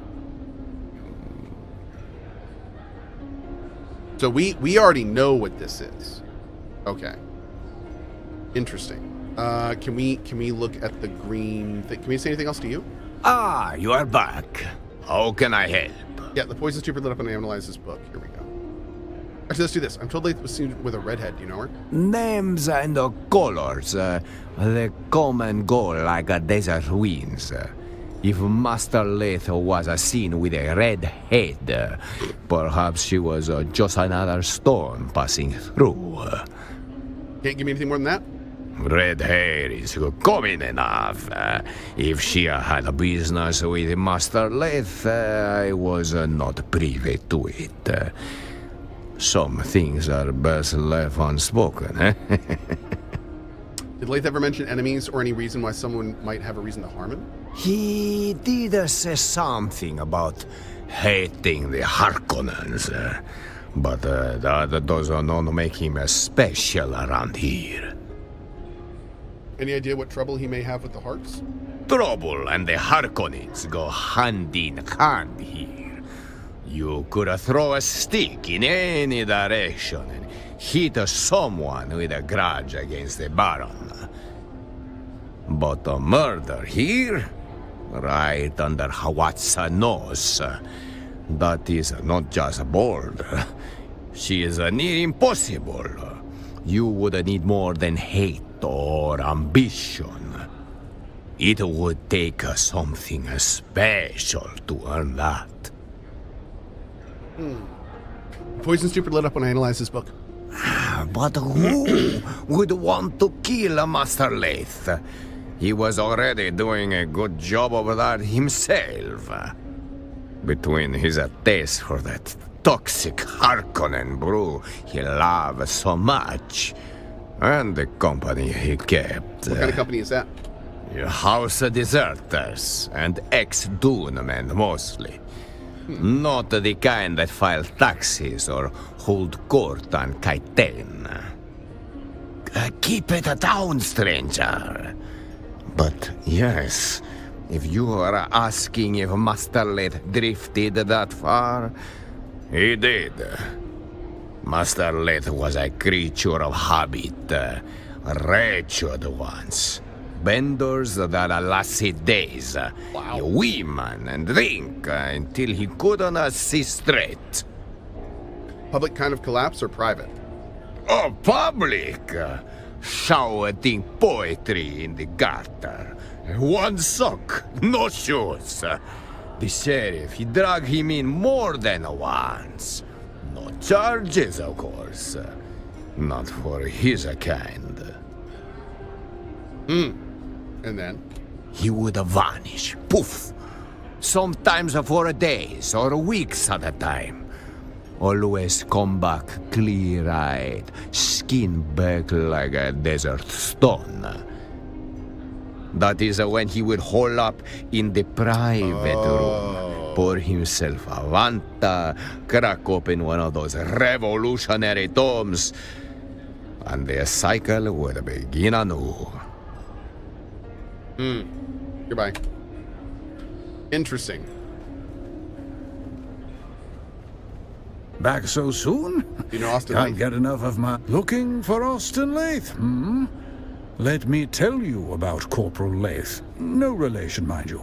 So we already know what this is. Okay. Interesting. Can we look at the green thing? Can we say anything else to you?
Ah, you are back. How can I help?
Yeah, the poison stupid lit up and analyzed this book. Here we go. Actually, let's do this. I'm told Lathe was seen with a redhead. Do you know her?
Names and colors, they come and go like a desert winds. If Master Lathe was seen with a red head, perhaps she was just another storm passing through.
Can't give me anything more than that?
Red hair is common enough. If she had a business with Master Lathe, I was not privy to it. Some things are best left unspoken, eh?
Did Lathe ever mention enemies or any reason why someone might have a reason to harm him?
He did say something about hating the Harkonnens. But that does not make him special around here.
Any idea what trouble he may have with the Harks?
Trouble and the Harkonnens go hand in hand here. You could throw a stick in any direction and hit someone with a grudge against the Baron. But a murder here, right under Hawat's nose, that is not just bold. She is near impossible. You would need more than hate or ambition. It would take something special to earn that.
Poison Stupid lit up when I analyzed this book.
But who would want to kill Master Leith? He was already doing a good job of that himself. Between his taste for that toxic Harkonnen brew he loved so much, and the company he kept.
What kind of company is that?
House deserters and ex-Dune men mostly. Not the kind that file taxes or hold court on Kaiten. Keep it down, stranger. But yes, if you are asking if Master Leith drifted that far, he did. Master Leith was a creature of habit, wretched ones. Benders that lasted days, women and drink until he couldn't see straight.
Public kind of collapse or private?
Oh, public! Shouting poetry in the gutter. One sock, no shoes. The sheriff, he dragged him in more than once. No charges, of course. Not for his kind.
And then?
He would vanish. Poof! Sometimes for days or weeks at a time. Always come back clear-eyed, skin back like a desert stone. That is when he would hole up in the private room, pour himself a Vanta, crack open one of those revolutionary tomes, and the cycle would begin anew.
Goodbye. Interesting.
Back so soon?
You know Austin
Can't
Leith?
get enough of my... Looking for Austin Leith, Let me tell you about Corporal Leith. No relation, mind you.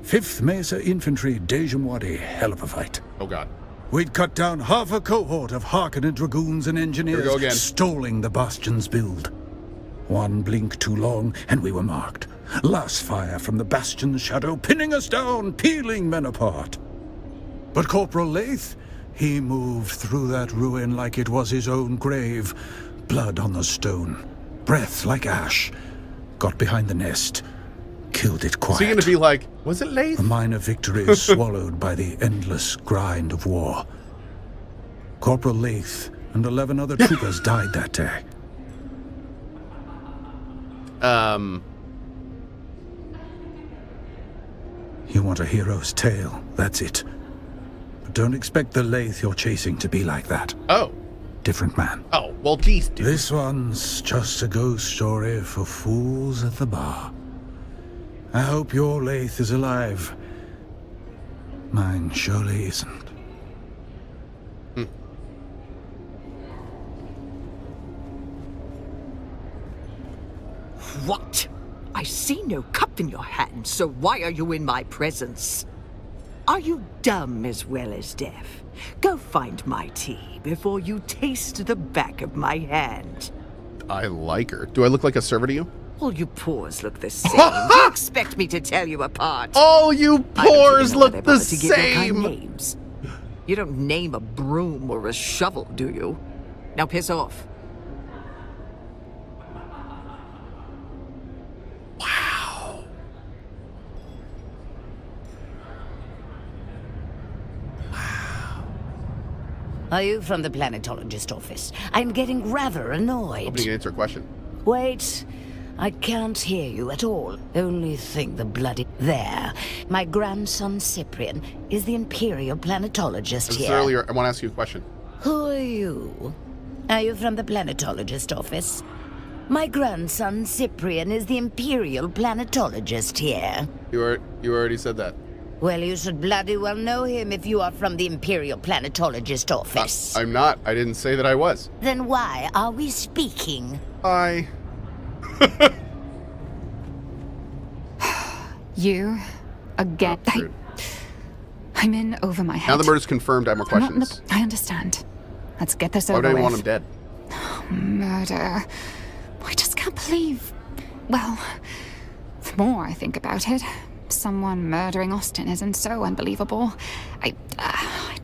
5th Mesa Infantry, Dejamwadi, hell of a fight.
Oh, God.
We'd cut down half a cohort of Harkonnen dragoons and engineers,
Here we go again.
stalling the Bastion's build. One blink too long, and we were marked. Last fire from the Bastion's shadow, pinning us down, peeling men apart. But Corporal Leith, he moved through that ruin like it was his own grave. Blood on the stone, breath like ash. Got behind the nest, killed it quiet.
So you're gonna be like, was it Leith?
A minor victory swallowed by the endless grind of war. Corporal Leith and 11 other troopers died that day. You want a hero's tale, that's it. But don't expect the Leith you're chasing to be like that.
Oh.
Different man.
Oh, well, geez, dude.
This one's just a ghost story for fools at the bar. I hope your Leith is alive. Mine surely isn't.
What? I see no cup in your hand, so why are you in my presence? Are you dumb as well as deaf? Go find my tea before you taste the back of my hand.
I like her. Do I look like a server to you?
All you pores look the same. Do you expect me to tell you apart?
All you pores look the
same.
same.
Names. You don't name a broom or a shovel, do you? Now piss off.
Are you from the planetologist office? I'm getting rather annoyed.
Hoping you can answer a question.
Wait. I can't hear you at all. Only think the bloody... There. My grandson Cyprian is the Imperial planetologist
This
here.
earlier, I want to ask you a question.
Who are you? Are you from the planetologist office? My grandson Cyprian is the Imperial planetologist here.
You already said that.
Well, you should bloody well know him if you are from the Imperial planetologist office.
I'm not. I didn't say that I was.
Then why are we speaking?
You, again. I'm in over my head.
Now the murder's confirmed. I have more questions.
I understand. Let's get this
Why
over
would I
with.
want him dead?
Murder. I just can't believe... Well, the more I think about it, someone murdering Austin isn't so unbelievable. I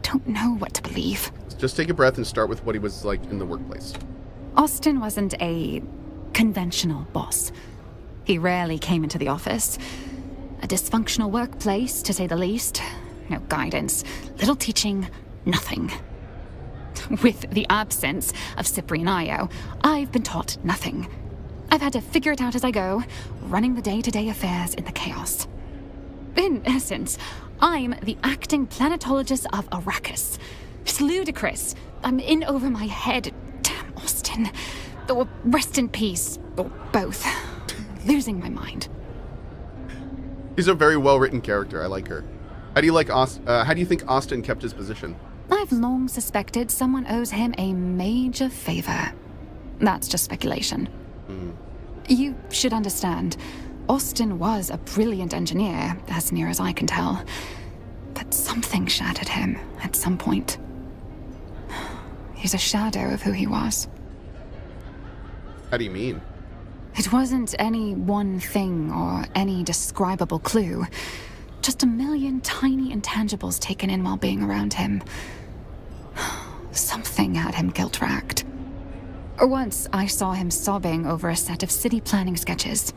don't know what to believe.
Just take a breath and start with what he was like in the workplace.
Austin wasn't a conventional boss. He rarely came into the office. A dysfunctional workplace, to say the least. No guidance, little teaching, nothing. With the absence of Cyprian Io, I've been taught nothing. I've had to figure it out as I go, running the day-to-day affairs in the chaos. In essence, I'm the acting planetologist of Arrakis. It's ludicrous. I'm in over my head. Damn Austin. Or rest in peace, or both. Losing my mind.
She's a very well-written character. I like her. How do you think Austin kept his position?
I've long suspected someone owes him a major favor. That's just speculation. You should understand, Austin was a brilliant engineer, as near as I can tell. But something shattered him at some point. He's a shadow of who he was.
How do you mean?
It wasn't any one thing or any describable clue. Just a million tiny intangibles taken in while being around him. Something had him guilt-racked. Once I saw him sobbing over a set of city planning sketches.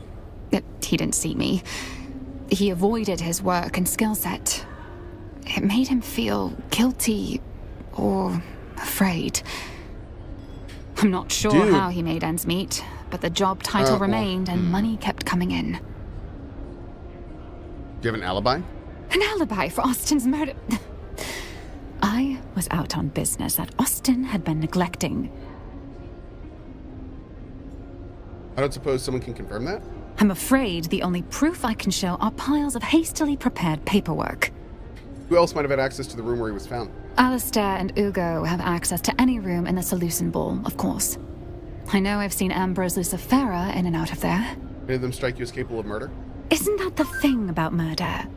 He didn't see me. He avoided his work and skill set. It made him feel guilty or afraid. I'm not sure how he made ends meet, but the job title remained and money kept coming in.
Do you have an alibi?
An alibi for Austin's murder? I was out on business that Austin had been neglecting.
I don't suppose someone can confirm that?
I'm afraid the only proof I can show are piles of hastily prepared paperwork.
Who else might have had access to the room where he was found?
Alistair and Ugo have access to any room in the Seleucid Ball, of course. I know I've seen Ambrose Lucifera in and out of there.
Any of them strike you as capable of murder?
Isn't that the thing about murder?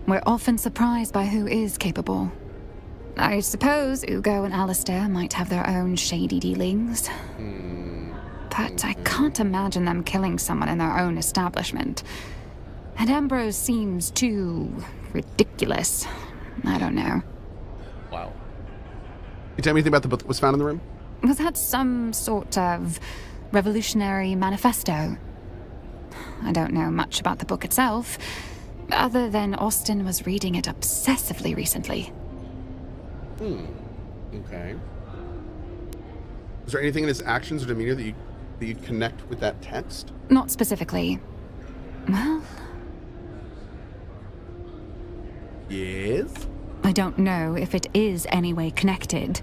We're often surprised by who is capable. I suppose Ugo and Alistair might have their own shady dealings. But I can't imagine them killing someone in their own establishment. And Ambrose seems too ridiculous. I don't know.
Wow. Can you tell me anything about the book that was found in the room?
Was that some sort of revolutionary manifesto? I don't know much about the book itself, other than Austin was reading it obsessively recently.
Okay. Is there anything in his actions or demeanor that you'd connect with that text?
Not specifically. Well...
Yes?
I don't know if it is any way connected,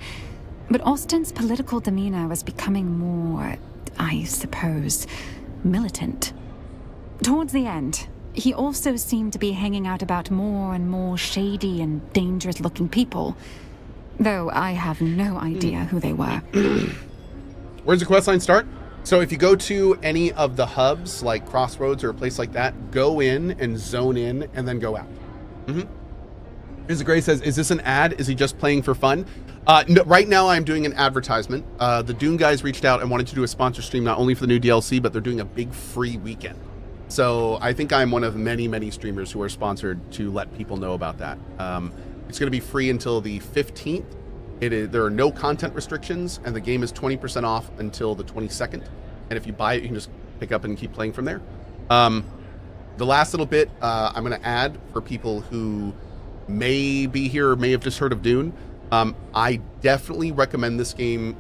but Austin's political demeanor was becoming more, I suppose, militant. Towards the end, he also seemed to be hanging out about more and more shady and dangerous-looking people, though I have no idea who they were.
Where's the questline start? So if you go to any of the hubs, like Crossroads or a place like that, go in and zone in and then go out. Here's the Gray says, is this an ad? Is he just playing for fun? No, right now I'm doing an advertisement. The Dune guys reached out and wanted to do a sponsor stream, not only for the new DLC, but they're doing a big free weekend. So I think I'm one of many, many streamers who are sponsored to let people know about that. It's going to be free until the 15th. There are no content restrictions, and the game is 20% off until the 22nd. And if you buy it, you can just pick up and keep playing from there. The last little bit I'm going to add for people who may be here or may have just heard of Dune. I definitely recommend this game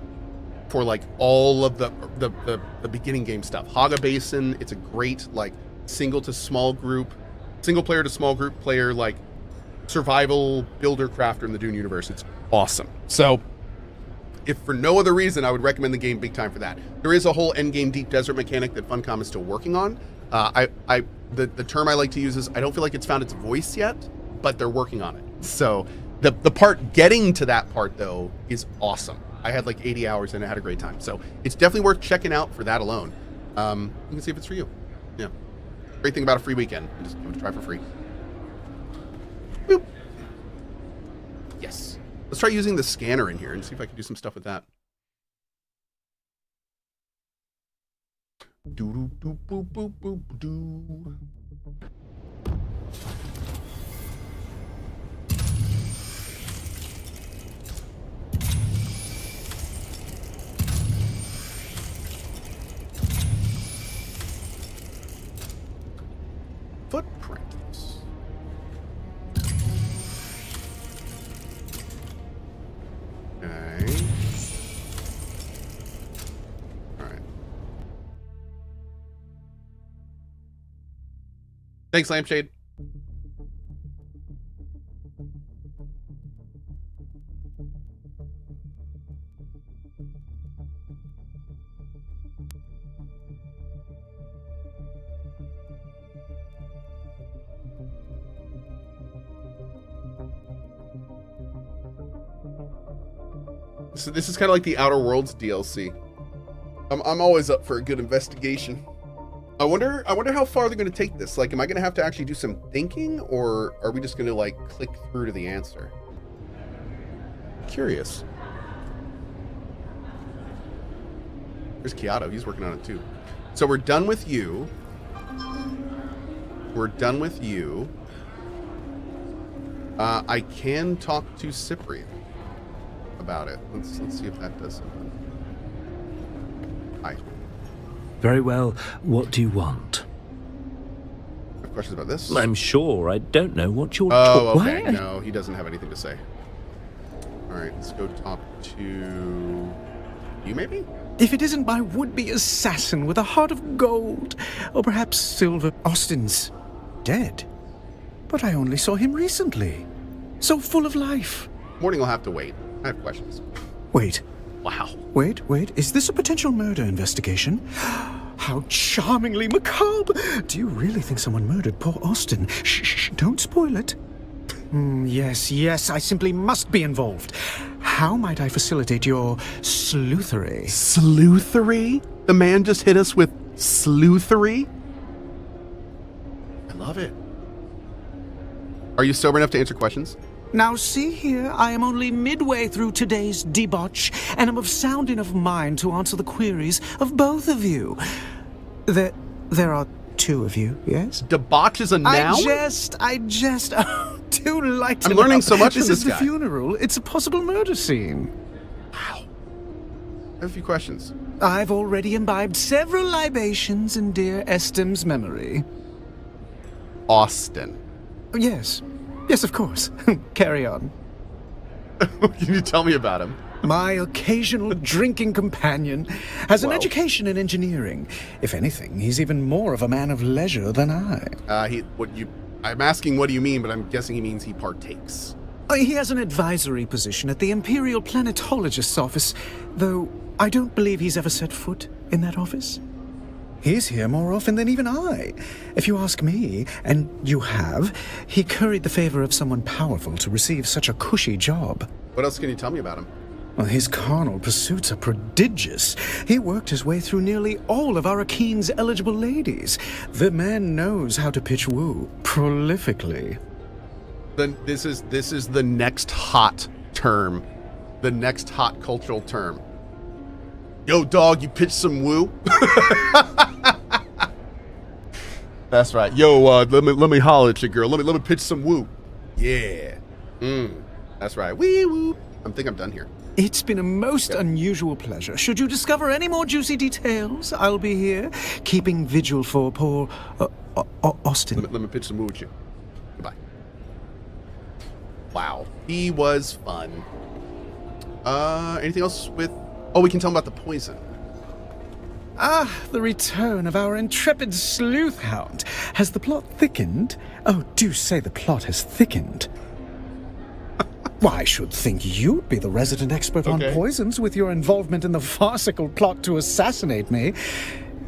for like all of the beginning game stuff. Haga Basin, it's a great like single player to small group player like survival builder crafter in the Dune universe. It's awesome. So if for no other reason, I would recommend the game big time for that. There is a whole endgame deep desert mechanic that Funcom is still working on. The term I like to use is I don't feel like it's found its voice yet, but they're working on it. So the part getting to that part though is awesome. I had like 80 hours and I had a great time. So it's definitely worth checking out for that alone. You can see if it's for you. Yeah. Great thing about a free weekend. Just give it a try for free. Boop. Yes. Let's try using the scanner in here and see if I can do some stuff with that. Doo doo boop boop boop doo. Footprints. Okay. All right. Thanks, Lampshade. So this is kind of like the Outer Worlds DLC. I'm always up for a good investigation. I wonder how far they're going to take this. Like, am I going to have to actually do some thinking, or are we just going to like click through to the answer? Curious. There's Kiato. He's working on it too. So we're done with you. We're done with you. I can talk to Cyprian about it. Let's see if that does something. Hi.
Very well. What do you want?
Have questions about this?
I'm sure I don't know what you're
talking about.
Okay.
No, he doesn't have anything to say. All right, let's go talk to you, maybe?
If it isn't my would-be assassin with a heart of gold, or perhaps silver. Austin's dead. But I only saw him recently. So full of life.
Morning will have to wait. I have questions.
Wait.
Wow.
Wait. Is this a potential murder investigation? How charmingly macabre! Do you really think someone murdered poor Austin? Shh, don't spoil it. Yes, I simply must be involved. How might I facilitate your sleuthery?
Sleuthery? The man just hit us with sleuthery? I love it. Are you sober enough to answer questions?
Now see here, I am only midway through today's debauch, and am of sound enough mind to answer the queries of both of you. There are two of you, yes?
Debauch is a noun?
I jest. Oh, do lighten
I'm learning
up.
so much from this
is
guy.
The funeral. It's a possible murder scene.
Wow. I have a few questions.
I've already imbibed several libations in dear Estim's memory.
Austin.
Yes, of course. Carry on.
Can you tell me about him?
My occasional drinking companion has an education in engineering. If anything, he's even more of a man of leisure than I.
I'm asking what do you mean, but I'm guessing he means he partakes.
He has an advisory position at the Imperial Planetologist's office, though I don't believe he's ever set foot in that office. He's here more often than even I. If you ask me, and you have, he curried the favor of someone powerful to receive such a cushy job.
What else can you tell me about him?
Well, his carnal pursuits are prodigious. He worked his way through nearly all of Arakeen's eligible ladies. The man knows how to pitch woo prolifically.
Then this is the next hot term, the next hot cultural term. Yo, dog, you pitch some woo? That's right. Yo, let me holler at you, girl. Let me pitch some woo. Yeah. That's right. Wee woo. I think I'm done here.
It's been a most unusual pleasure. Should you discover any more juicy details, I'll be here, keeping vigil for poor Austin.
Let me pitch some woo at you. Goodbye. Wow. He was fun. Anything else with... Oh, we can tell him about the poison.
Ah, the return of our intrepid sleuth hound. Has the plot thickened? Oh, do say the plot has thickened. Why, I should think you'd be the resident expert on poisons with your involvement in the farcical plot to assassinate me.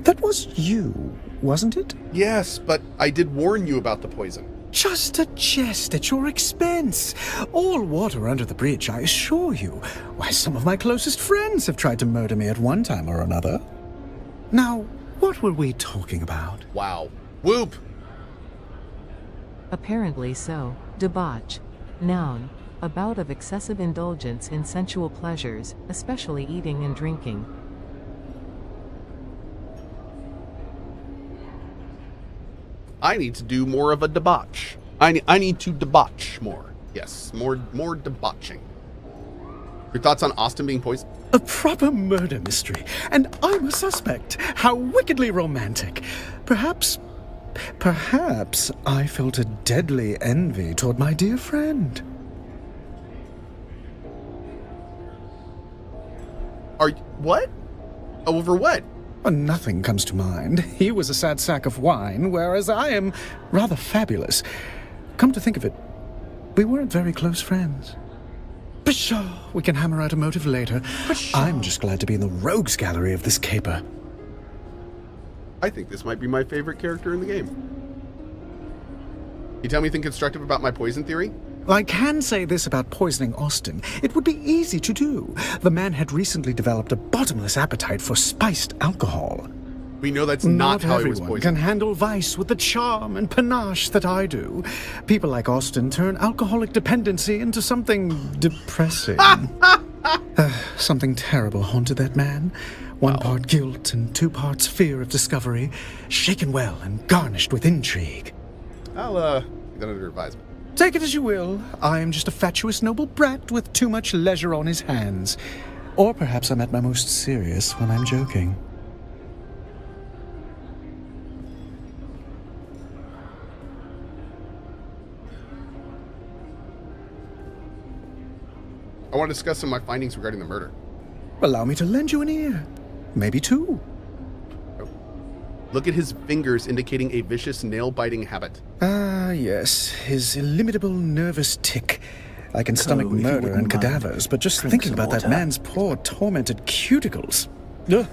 That was you, wasn't it?
Yes, but I did warn you about the poison.
Just a jest at your expense. All water under the bridge, I assure you. Why, some of my closest friends have tried to murder me at one time or another. Now, what were we talking about?
Wow. Whoop!
Apparently so. Debauch. Noun. A bout of excessive indulgence in sensual pleasures, especially eating and drinking.
I need to do more of a debauch. I need to debauch more. Yes, more debauching. Your thoughts on Austin being poisoned?
A proper murder mystery, and I'm a suspect. How wickedly romantic. Perhaps I felt a deadly envy toward my dear friend.
What? Over what?
Nothing comes to mind. He was a sad sack of wine, whereas I am rather fabulous. Come to think of it, we weren't very close friends. Pshaw, we can hammer out a motive later. I'm just glad to be in the rogues gallery of this caper.
I think this might be my favorite character in the game. You tell me anything constructive about my poison theory?
I can say this about poisoning Austin. It would be easy to do. The man had recently developed a bottomless appetite for spiced alcohol.
We know that's not how he was
everyone
poisoned.
can handle vice with the charm and panache that I do. People like Austin turn alcoholic dependency into something depressing. Something terrible haunted that man. One part guilt and 2 parts fear of discovery, shaken well and garnished with intrigue.
I'll get that under advisement.
Take it as you will. I am just a fatuous noble brat with too much leisure on his hands. Or perhaps I'm at my most serious when I'm joking.
I want to discuss some of my findings regarding the murder.
Allow me to lend you an ear. Maybe 2.
Look at his fingers indicating a vicious nail-biting habit.
Ah, yes. His illimitable nervous tick. I can stomach murder and cadavers, but just thinking about that man's poor, tormented cuticles. Ugh.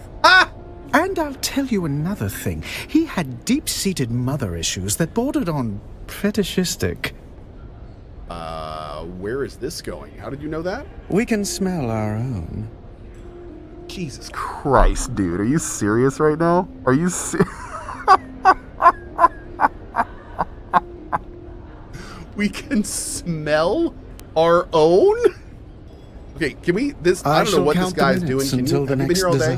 And I'll tell you another thing. He had deep-seated mother issues that bordered on fetishistic.
Where is this going? How did you know that?
We can smell our own.
Jesus Christ, dude. Are you serious right now? Are you We can smell our own? Okay, can we... I don't know what this guy's doing. Can you... Have you been here all day?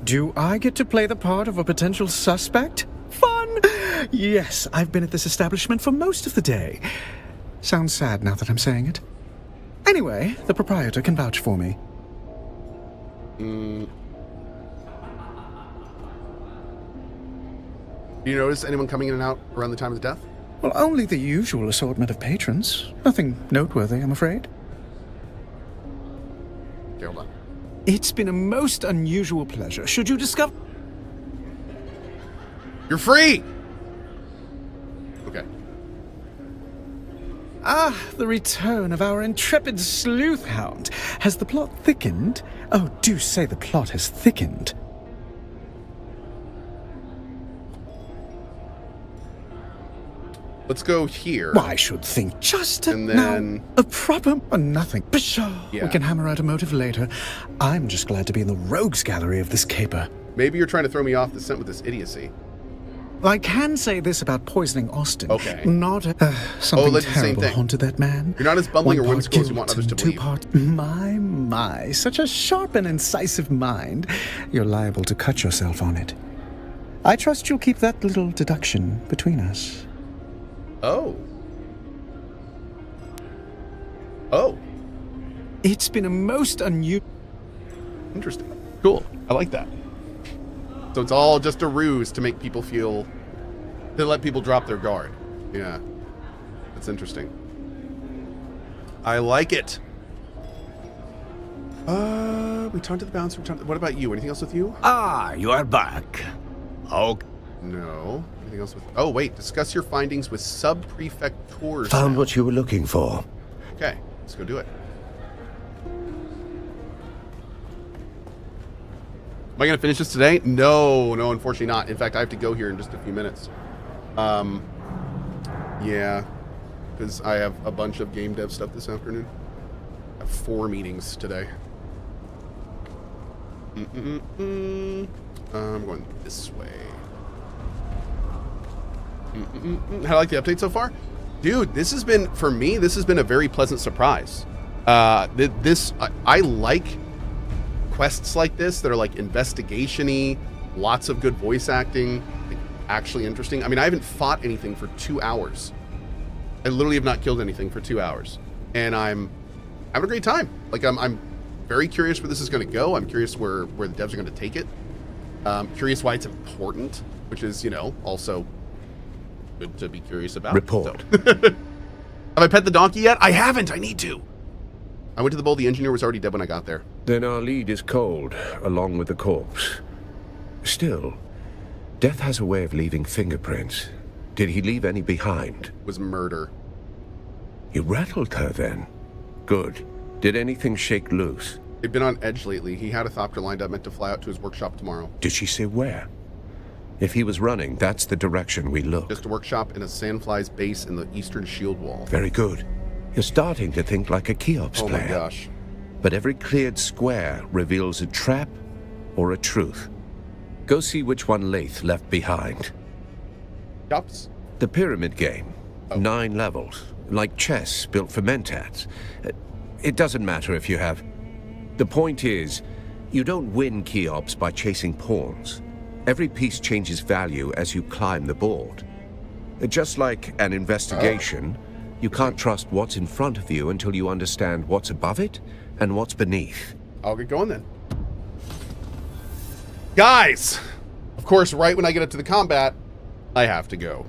Do I get to play the part of a potential suspect? Fun! Yes, I've been at this establishment for most of the day. Sounds sad now that I'm saying it. Anyway, the proprietor can vouch for me.
Do you notice anyone coming in and out around the time of the death?
Well, only the usual assortment of patrons. Nothing noteworthy, I'm afraid.
Okay, hold on.
It's been a most unusual pleasure. Should you discover...
You're free! Okay.
Ah, the return of our intrepid sleuth hound. Has the plot thickened? Oh, do say the plot has thickened.
Let's go here.
Why, I should think just
and then...
now, a proper... nothing. Pshaw.
Yeah.
We can hammer out a motive later. I'm just glad to be in the rogues gallery of this caper.
Maybe you're trying to throw me off the scent with this idiocy.
I can say this about poisoning Austin.
Okay.
Not something terrible haunted that man.
You're not as bumbling or whimsical as you want others to believe.
My, such a sharp and incisive mind. You're liable to cut yourself on it. I trust you'll keep that little deduction between us.
Oh. Oh.
It's been a most unusual...
Interesting. Cool. I like that. So it's all just a ruse to make people feel... to let people drop their guard. Yeah. That's interesting. I like it. We talked to the bouncer. What about you? Anything else with you?
Ah, you are back. Oh.
No. Anything else with... Oh, wait. Discuss your findings with sub-prefectors.
Found what you were looking for.
Okay. Let's go do it. Am I going to finish this today? No, unfortunately not. In fact, I have to go here in just a few minutes. Yeah, because I have a bunch of game dev stuff this afternoon. I have 4 meetings today. I'm going this way. How do you like the update so far? Dude, this has been, for me, this has been a very pleasant surprise. I like quests like this that are like investigation-y, lots of good voice acting, like actually interesting. I mean, I haven't fought anything for 2 hours. I literally have not killed anything for 2 hours. And I'm having a great time. Like, I'm very curious where this is going to go. I'm curious where the devs are going to take it. Curious why it's important, which is, you know, also good to be curious about.
Report.
So. Have I pet the donkey yet? I haven't. I need to. I went to the bowl. The engineer was already dead when I got there.
Then our lead is cold, along with the corpse. Still, death has a way of leaving fingerprints. Did he leave any behind?
It was murder.
You rattled her then? Good. Did anything shake loose?
They've been on edge lately. He had a thopter lined up, meant to fly out to his workshop tomorrow.
Did she say where? If he was running, that's the direction we look.
Just a workshop in a sandfly's base in the eastern shield wall.
Very good. You're starting to think like a Cheops player.
Oh my gosh.
But every cleared square reveals a trap or a truth. Go see which one Lath left behind.
Cheops?
The pyramid game. 9 levels. Like chess built for mentats. It doesn't matter if you have... The point is, you don't win Cheops by chasing pawns. Every piece changes value as you climb the board. Just like an investigation, you can't trust what's in front of you until you understand what's above it and what's beneath.
I'll get going then. Guys! Of course, right when I get up to the combat, I have to go.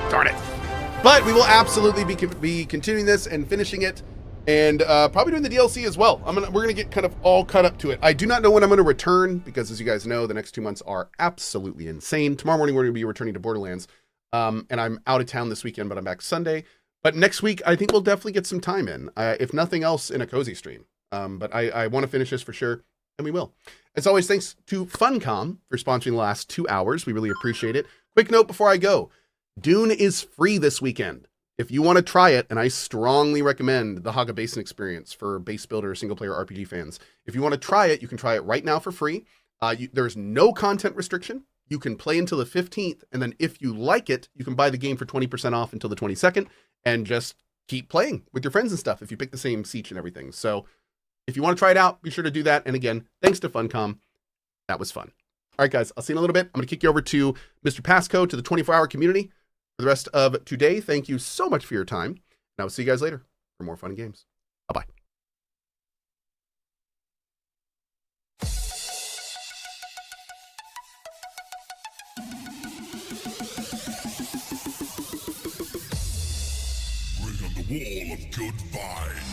Darn it. But we will absolutely be continuing this and finishing it, and probably doing the DLC as well. We're gonna get kind of all cut up to it. I do not know when I'm gonna return, because as you guys know, the next 2 months are absolutely insane. Tomorrow morning we're gonna be returning to Borderlands, and I'm out of town this weekend, but I'm back Sunday. But next week, I think we'll definitely get some time in, if nothing else, in a cozy stream. But I want to finish this for sure, and we will. As always, thanks to Funcom for sponsoring the last 2 hours. We really appreciate it. Quick note before I go. Dune is free this weekend. If you want to try it, and I strongly recommend the Haga Basin experience for base builder single-player RPG fans. If you want to try it, you can try it right now for free. There's no content restriction. You can play until the 15th, and then if you like it, you can buy the game for 20% off until the 22nd, and just keep playing with your friends and stuff if you pick the same siege and everything. So if you want to try it out, be sure to do that. And again, thanks to Funcom. That was fun. All right, guys, I'll see you in a little bit. I'm going to kick you over to Mr. Pasco, to the 24-hour community. For the rest of today, thank you so much for your time. And I will see you guys later for more fun and games. Bye-bye.
Bring on the wall of good vibes.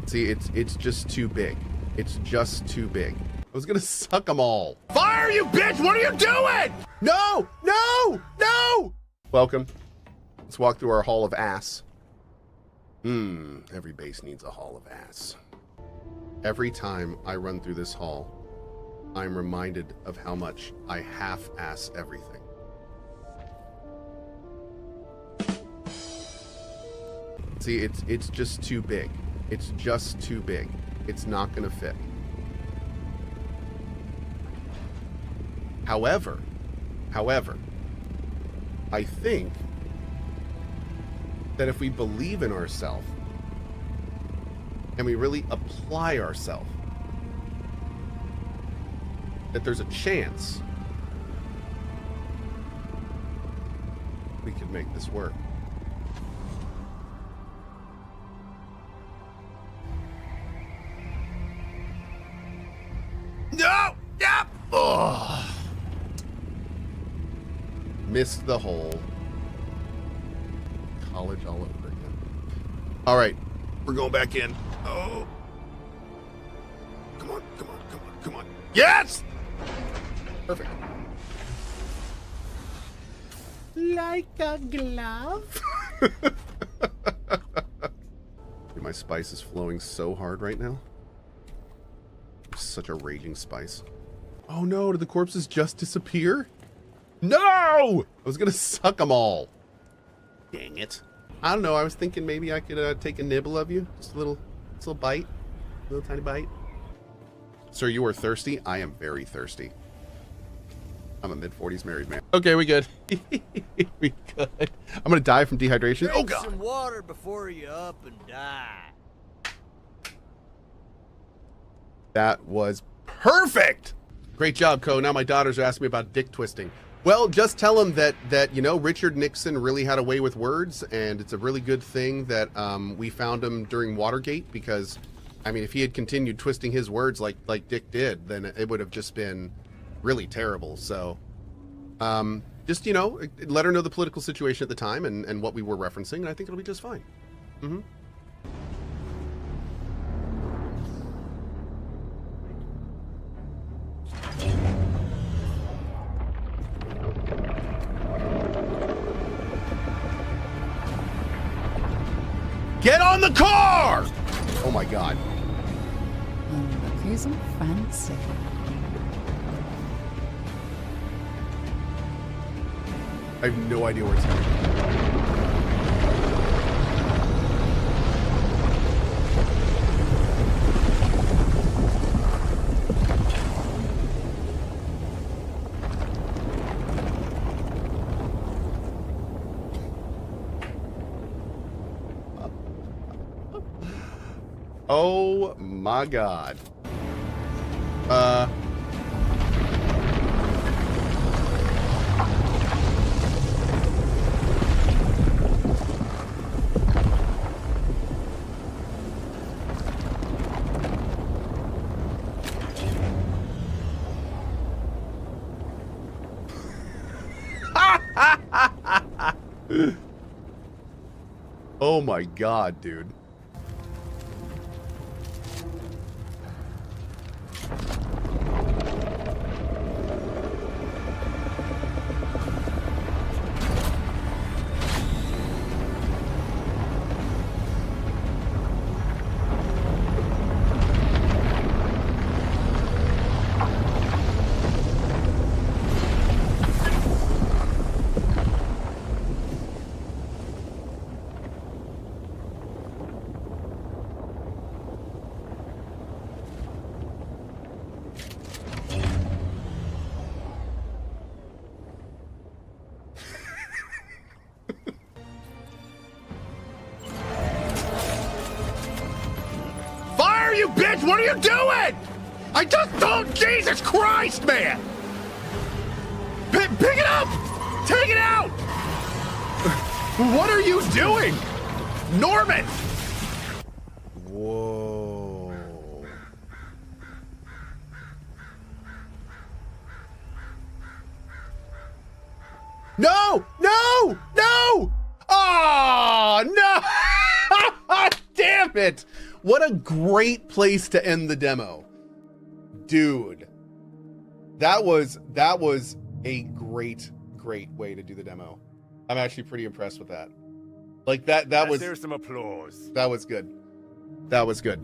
See, it's just too big. It's just too big. I was gonna suck them all. Fire, you bitch! What are you doing? No! No! No! Welcome. Let's walk through our hall of ass. Every base needs a hall of ass. Every time I run through this hall, I'm reminded of how much I half-ass everything. See, it's just too big. It's just too big. It's not gonna fit. However, I think that if we believe in ourselves and we really apply ourselves, that there's a chance we could make this work. No! Yep! Oh. Missed the hole. College all over again. All right. We're going back in. Oh. Come on, come on, come on, come on. Yes! Perfect.
Like a glove.
Dude, my spice is flowing so hard right now. Such a raging spice. Oh no, did the corpses just disappear? No! I was gonna suck them all. Dang it. I don't know, I was thinking maybe I could take a nibble of you. Just a little bite. A little tiny bite. Sir, you are thirsty? I am very thirsty. I'm a mid-40s married man. Okay, we good. We good. I'm gonna die from dehydration. Oh god!
Some water before you up and die.
That was perfect! Great job, Cohh. Now my daughters are asking me about dick twisting. Well, just tell them that you know, Richard Nixon really had a way with words, and it's a really good thing that we found him during Watergate, because, I mean, if he had continued twisting his words like Dick did, then it would have just been really terrible. So, just, you know, let her know the political situation at the time and what we were referencing, and I think it'll be just fine. Mm-hmm. Get on the car! Oh my god.
Look who's all fancy.
I have no idea where it's headed. Oh my god. Oh my god, dude. You bitch! What are you doing? I just don't. Jesus Christ, man! Pick it up! Take it out! What are you doing? Norman! Whoa. No! No! No! Oh, no! Damn it! What a great place to end the demo. Dude. That was a great way to do the demo. I'm actually pretty impressed with that. Like that was
there's some applause.
That was good. That was good.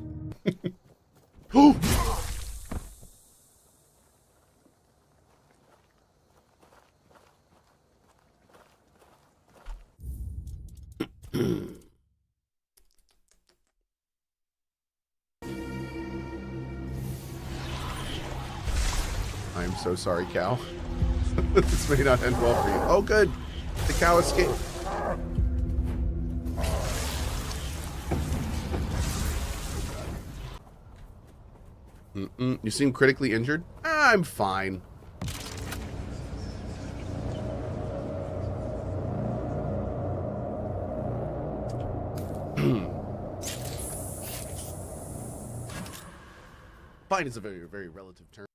I am so sorry, cow. This may not end well for you. Oh, good. The cow escaped. You seem critically injured? I'm fine. Fine is a very, very relative term.